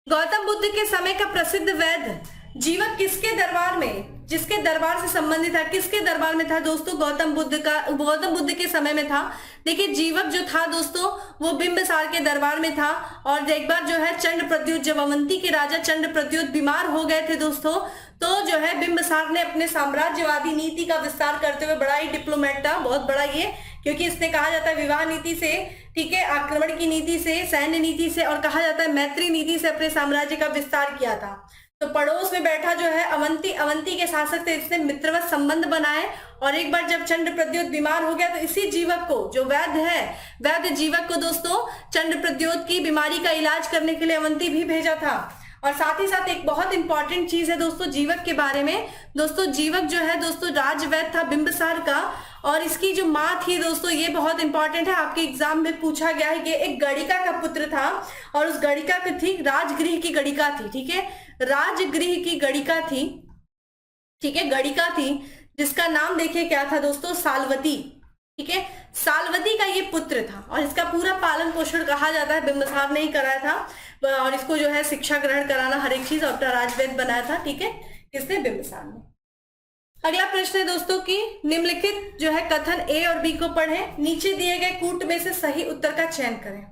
गौतम बुद्ध के समय का प्रसिद्ध वैद्य जीवक किसके दरबार में, जिसके दरबार से संबंधित था, किसके दरबार में था दोस्तों, गौतम बुद्ध के समय में था। देखिए, जीवक जो था दोस्तों वो बिंबिसार के दरबार में था। और एक बार जो है चंड प्रद्युत, जब अवंती के राजा चंड प्रद्युत बीमार हो गए थे दोस्तों, तो जो है बिंबिसार ने अपने साम्राज्यवादी नीति का विस्तार करते हुए, बड़ा ही डिप्लोमेट था, बहुत बड़ा ये, क्योंकि इसने कहा जाता है विवाह नीति से, ठीक है, आक्रमण की नीति से, सैन्य नीति से, और कहा जाता है मैत्री नीति से अपने साम्राज्य का विस्तार किया था। तो पड़ोस में बैठा जो है अवंती के शासक से इसने मित्रवत संबंध बनाए। और एक बार जब चंड प्रद्योत बीमार हो गया तो इसी जीवक को, जो वैद्य है, वैद्य जीवक को दोस्तों चंड प्रद्योत की बीमारी का इलाज करने के लिए अवंती भी भेजा था। और साथ ही साथ एक बहुत इंपॉर्टेंट चीज है दोस्तों जीवक के बारे में। दोस्तों जीवक जो है दोस्तों राजवैद्य था बिंबिसार का, और इसकी जो माँ थी दोस्तों, ये बहुत इंपॉर्टेंट है, आपके एग्जाम में पूछा गया है कि एक गणिका का पुत्र था, और उस गणिका की थी, राजगृह की गणिका थी। ठीक है, राजगृह की गणिका थी, ठीक है, गणिका थी, जिसका नाम देखिए क्या था दोस्तों, साल्वती। ठीक है, साल्वती का ये पुत्र था, और इसका पूरा पालन पोषण कहा जाता है बिंबिसार ने ही कराया था, और इसको जो है शिक्षा ग्रहण कराना, हर एक चीज अपना राजवैद्य बनाया था। ठीक है, किसने, बिंबिसार ने। अगला प्रश्न है दोस्तों कि निम्नलिखित जो है कथन ए और बी को पढ़ें, नीचे दिए गए कूट में से सही उत्तर का चयन करें।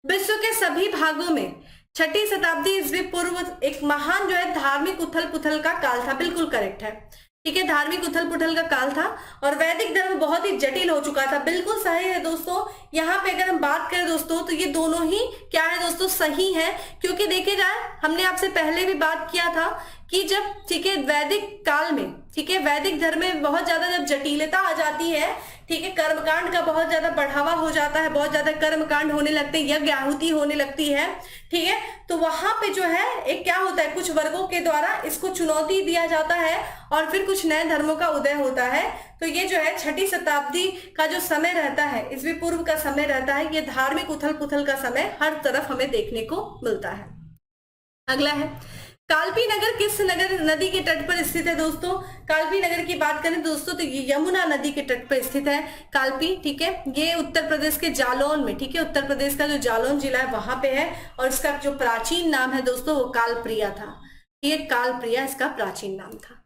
विश्व के सभी भागों में 6ठी शताब्दी ईस्वी पूर्व एक महान जो है धार्मिक उथल पुथल का काल था। बिल्कुल करेक्ट है। ठीक है, धार्मिक उथल पुथल का काल था, और वैदिक धर्म बहुत ही जटिल हो चुका था। बिल्कुल सही है दोस्तों। यहाँ पे अगर हम बात करें दोस्तों तो ये दोनों ही क्या है दोस्तों, सही है, क्योंकि देखे जाए हमने आपसे पहले भी बात किया था कि जब, ठीक है, वैदिक काल में, ठीक है, वैदिक धर्म में बहुत ज्यादा जब जटिलता आ जाती है, ठीक है, कर्मकांड का बहुत ज्यादा बढ़ावा हो जाता है, बहुत ज्यादा कर्मकांड होने लगते हैं, यज्ञ आहुति होने लगती है, ठीक है, तो वहां पे जो है एक क्या होता है, कुछ वर्गों के द्वारा इसको चुनौती दिया जाता है और फिर कुछ नए धर्मों का उदय होता है। तो ये जो है 6ठी शताब्दी का जो समय रहता है, ईसवी पूर्व का समय रहता है, ये धार्मिक उथल पुथल का समय हर तरफ हमें देखने को मिलता है। अगला है कालपी नगर किस नगर नदी के तट पर स्थित है दोस्तों? कालपी नगर की बात करें दोस्तों तो ये यमुना नदी के तट पर स्थित है कालपी, ठीक है, ये उत्तर प्रदेश के जालौन में, ठीक है, उत्तर प्रदेश का जो जालौन जिला है वहां पे है और इसका जो प्राचीन नाम है दोस्तों वो कालप्रिया था। ये कालप्रिया इसका प्राचीन नाम था।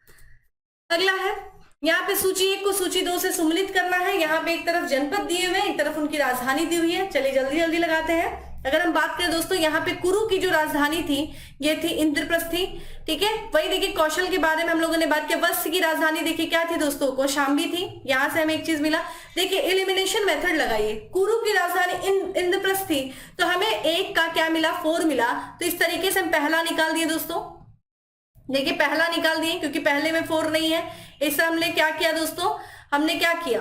अगला है यहाँ पे सूची 1 को सूची 2 से सम्मिलित करना है। यहाँ पे एक तरफ जनपद दिए हुए हैं, एक तरफ उनकी राजधानी दी हुई है। चलिए जल्दी जल्दी लगाते हैं। अगर हम बात करें दोस्तों यहाँ पे कुरु की जो राजधानी थी ये थी इंद्रप्रस्थी, ठीक है। वही देखिए कौशल के बारे में हम लोगों ने बात किया। वत्स की राजधानी देखिए क्या थी दोस्तों, कौशाम्बी थी। यहाँ से हमें एक चीज मिला, देखिए एलिमिनेशन मेथड लगाइए। कुरु की राजधानी इंद्रप्रस्थ थी तो हमें 1 का क्या मिला, 4 मिला। तो इस तरीके से हम पहला निकाल दिए दोस्तों, देखिए पहला निकाल दिए क्योंकि पहले में 4 नहीं है। इससे हमने क्या किया दोस्तों, हमने क्या किया,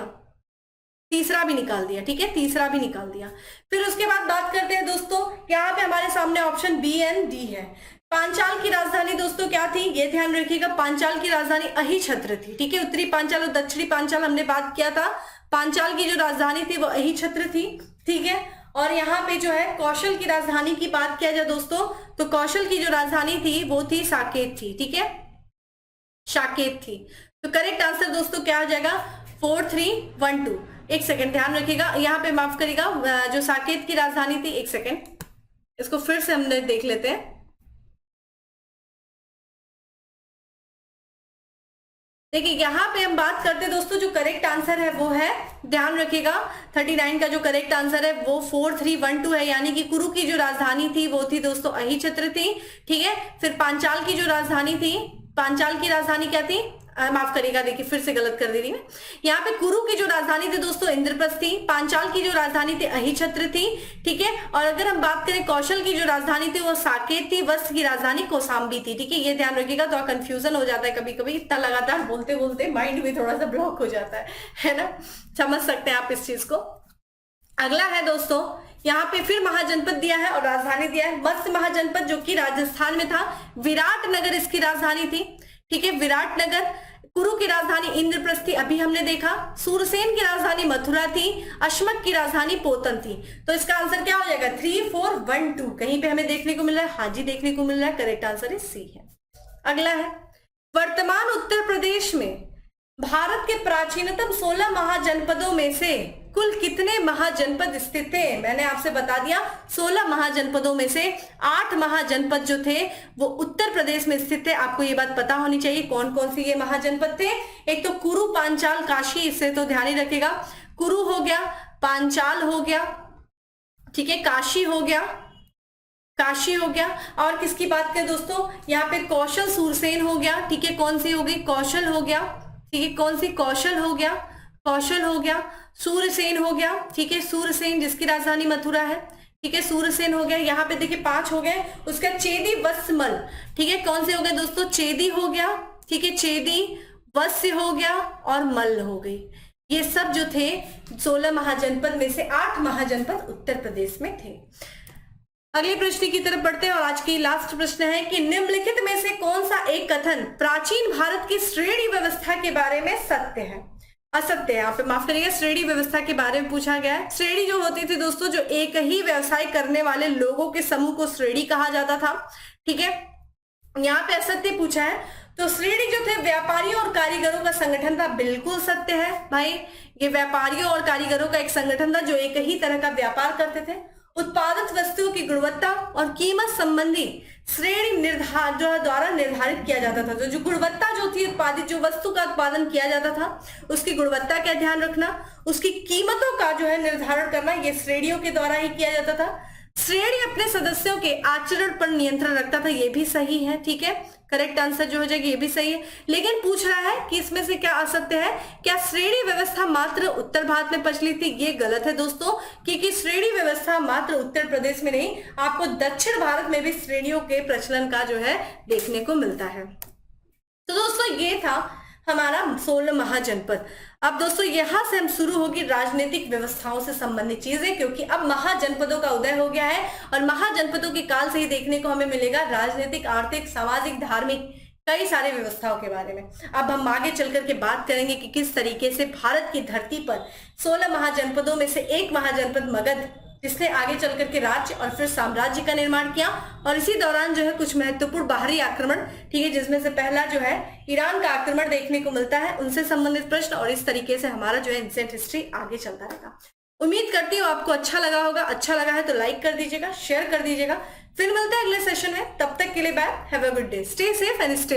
तीसरा भी निकाल दिया, ठीक है, तीसरा भी निकाल दिया। फिर उसके बाद बात करते हैं दोस्तों, यहाँ पे हमारे सामने ऑप्शन बी एंड डी है। पांचाल की राजधानी दोस्तों क्या थी, ये ध्यान रखिएगा, पांचाल की राजधानी अहिछत्र थी, ठीक है। उत्तरी पांचाल और दक्षिणी पांचाल हमने बात किया था। पांचाल की जो राजधानी थी वो अहिछत्र थी, ठीक है। और यहाँ पे जो है कौशल की राजधानी की बात किया जाए दोस्तों तो कौशल की जो राजधानी थी वो थी साकेत थी, ठीक है, साकेत थी। तो करेक्ट आंसर दोस्तों क्या हो जाएगा, 4, 3, 1, 2। एक सेकंड ध्यान रखिएगा, यहाँ पे माफ करिएगा, जो साकेत की राजधानी थी, एक सेकंड इसको फिर से हम देख लेते हैं। देखिए यहाँ पे हम बात करते हैं दोस्तों, जो करेक्ट आंसर है वो है, ध्यान रखिएगा 39 का जो करेक्ट आंसर है वो 4, 3, 1, 2 है। यानी कि कुरु की जो राजधानी थी वो थी दोस्तों अहिछत्र थी, ठीक है। फिर पांचाल की जो राजधानी थी, पांचाल की राजधानी क्या थी, माफ करिएगा, देखिए फिर से गलत कर दी थी मैं। यहाँ पे कुरु की जो राजधानी थी दोस्तों इंद्रप्रस्थ थी, पांचाल की जो राजधानी थी अहिछत्र थी, ठीक है। और अगर हम बात करें कौशल की जो राजधानी थी वो साकेत थी, वत्स की राजधानी कौशाम्बी थी, ठीक है। ये ध्यान रखिएगा, तो कंफ्यूजन हो जाता है कभी कभी, इतना लगातार बोलते बोलते माइंड भी थोड़ा सा ब्लॉक हो जाता है ना, समझ सकते हैं आप इस चीज को। अगला है दोस्तों, यहाँ पे फिर महाजनपद दिया है और राजधानी दिया है, मत्स्य महाजनपद जो कि राजस्थान में था। विराटनगर इसकी राजधानी थी, ठीक है, विराटनगर। कुरु की राजधानी इंद्रप्रस्थ थी, अभी हमने देखा। सूरसेन की राजधानी मथुरा थी। अश्मक की राजधानी पोतन थी। तो इसका आंसर क्या हो जाएगा, 3, 4, 1, 2। कहीं पे हमें देखने को मिल रहा है, हाँ जी देखने को मिल रहा है, करेक्ट आंसर इज सी है। अगला है, वर्तमान उत्तर प्रदेश में भारत के प्राचीनतम 16 महाजनपदों में से कुल कितने महाजनपद स्थित थे? मैंने आपसे बता दिया 16 महाजनपदों में से 8 महाजनपद जो थे वो उत्तर प्रदेश में स्थित थे। आपको ये बात पता होनी चाहिए कौन कौन से ये महाजनपद थे। एक तो कुरु, पांचाल, काशी, इससे तो ध्यान ही रखेगा। कुरु हो गया, पांचाल हो गया, ठीक है, काशी हो गया, काशी हो गया। और किसकी बात करें दोस्तों, यहाँ पे कौशल सूरसेन हो गया, ठीक है, कौन सी हो गई, कौशल हो गया, ठीक है, कौन सी, कौशल हो गया, कौशल हो गया। सूरसेन हो गया, ठीक है, सूरसेन जिसकी राजधानी मथुरा है, ठीक है, सूरसेन हो गया। यहाँ पे देखिए 5 हो गए। उसका चेदी, वत्समल, ठीक है, कौन से हो गए दोस्तों, चेदी हो गया, ठीक है, चेदी, वत्स्य हो गया और मल्ल हो गई। ये सब जो थे 16 महाजनपद में से 8 महाजनपद उत्तर प्रदेश में थे। अगले प्रश्न की तरफ बढ़ते हैं और आज की लास्ट प्रश्न है कि निम्नलिखित में से कौन सा एक कथन प्राचीन भारत की श्रेणी व्यवस्था के बारे में सत्य है, असत्य है? यहाँ पे माफ करिएगा, श्रेणी व्यवस्था के बारे में पूछा गया है। श्रेणी जो होती थी दोस्तों, जो एक ही व्यवसाय करने वाले लोगों के समूह को श्रेणी कहा जाता था, ठीक है। यहाँ पे असत्य पूछा है, तो श्रेणी जो थे व्यापारियों और कारीगरों का संगठन था, बिल्कुल सत्य है भाई। ये व्यापारियों और कारीगरों का एक संगठन था जो एक ही तरह का व्यापार करते थे। उत्पादित वस्तुओं की गुणवत्ता और कीमत संबंधी श्रेणी द्वारा निर्धारित किया जाता था। जो गुणवत्ता जो थी, उत्पादित जो वस्तु का उत्पादन किया जाता था उसकी गुणवत्ता का ध्यान रखना, उसकी कीमतों का जो है निर्धारण करना, ये श्रेणियों के द्वारा ही किया जाता था। श्रेणी अपने सदस्यों के आचरण पर नियंत्रण रखता था, ये भी सही है, ठीक है, करेक्ट आंसर जो हो जाएगा ये भी सही है। लेकिन पूछ रहा है कि इसमें से क्या असत्य है, क्या श्रेणी व्यवस्था मात्र उत्तर भारत में प्रचलित थी? ये गलत है दोस्तों, क्योंकि श्रेणी व्यवस्था मात्र उत्तर प्रदेश में नहीं, आपको दक्षिण भारत में भी श्रेणियों के प्रचलन का जो है देखने को मिलता है। ये था हमारा 16 महाजनपद। अब दोस्तों यहाँ से हम शुरू होगी राजनीतिक व्यवस्थाओं से संबंधित चीजें, क्योंकि अब महाजनपदों का उदय हो गया है और महाजनपदों के काल से ही देखने को हमें मिलेगा राजनीतिक, आर्थिक, सामाजिक, धार्मिक कई सारे व्यवस्थाओं के बारे में। अब हम आगे चल करके बात करेंगे कि किस तरीके से भारत की धरती पर 16 महाजनपदों में से एक महाजनपद मगध, जिसने आगे चल करके राज्य और फिर साम्राज्य का निर्माण किया, और इसी दौरान जो है कुछ महत्वपूर्ण बाहरी आक्रमण, ठीक है, जिसमें से पहला जो है ईरान का आक्रमण देखने को मिलता है, उनसे संबंधित प्रश्न, और इस तरीके से हमारा जो है एंशिएंट हिस्ट्री आगे चलता रहेगा। उम्मीद करती हूँ आपको अच्छा लगा होगा। अच्छा लगा है तो लाइक कर दीजिएगा, शेयर कर दीजिएगा। फिर मिलते हैं अगले सेशन में, तब तक के लिए bye, have a good day, stay safe and stay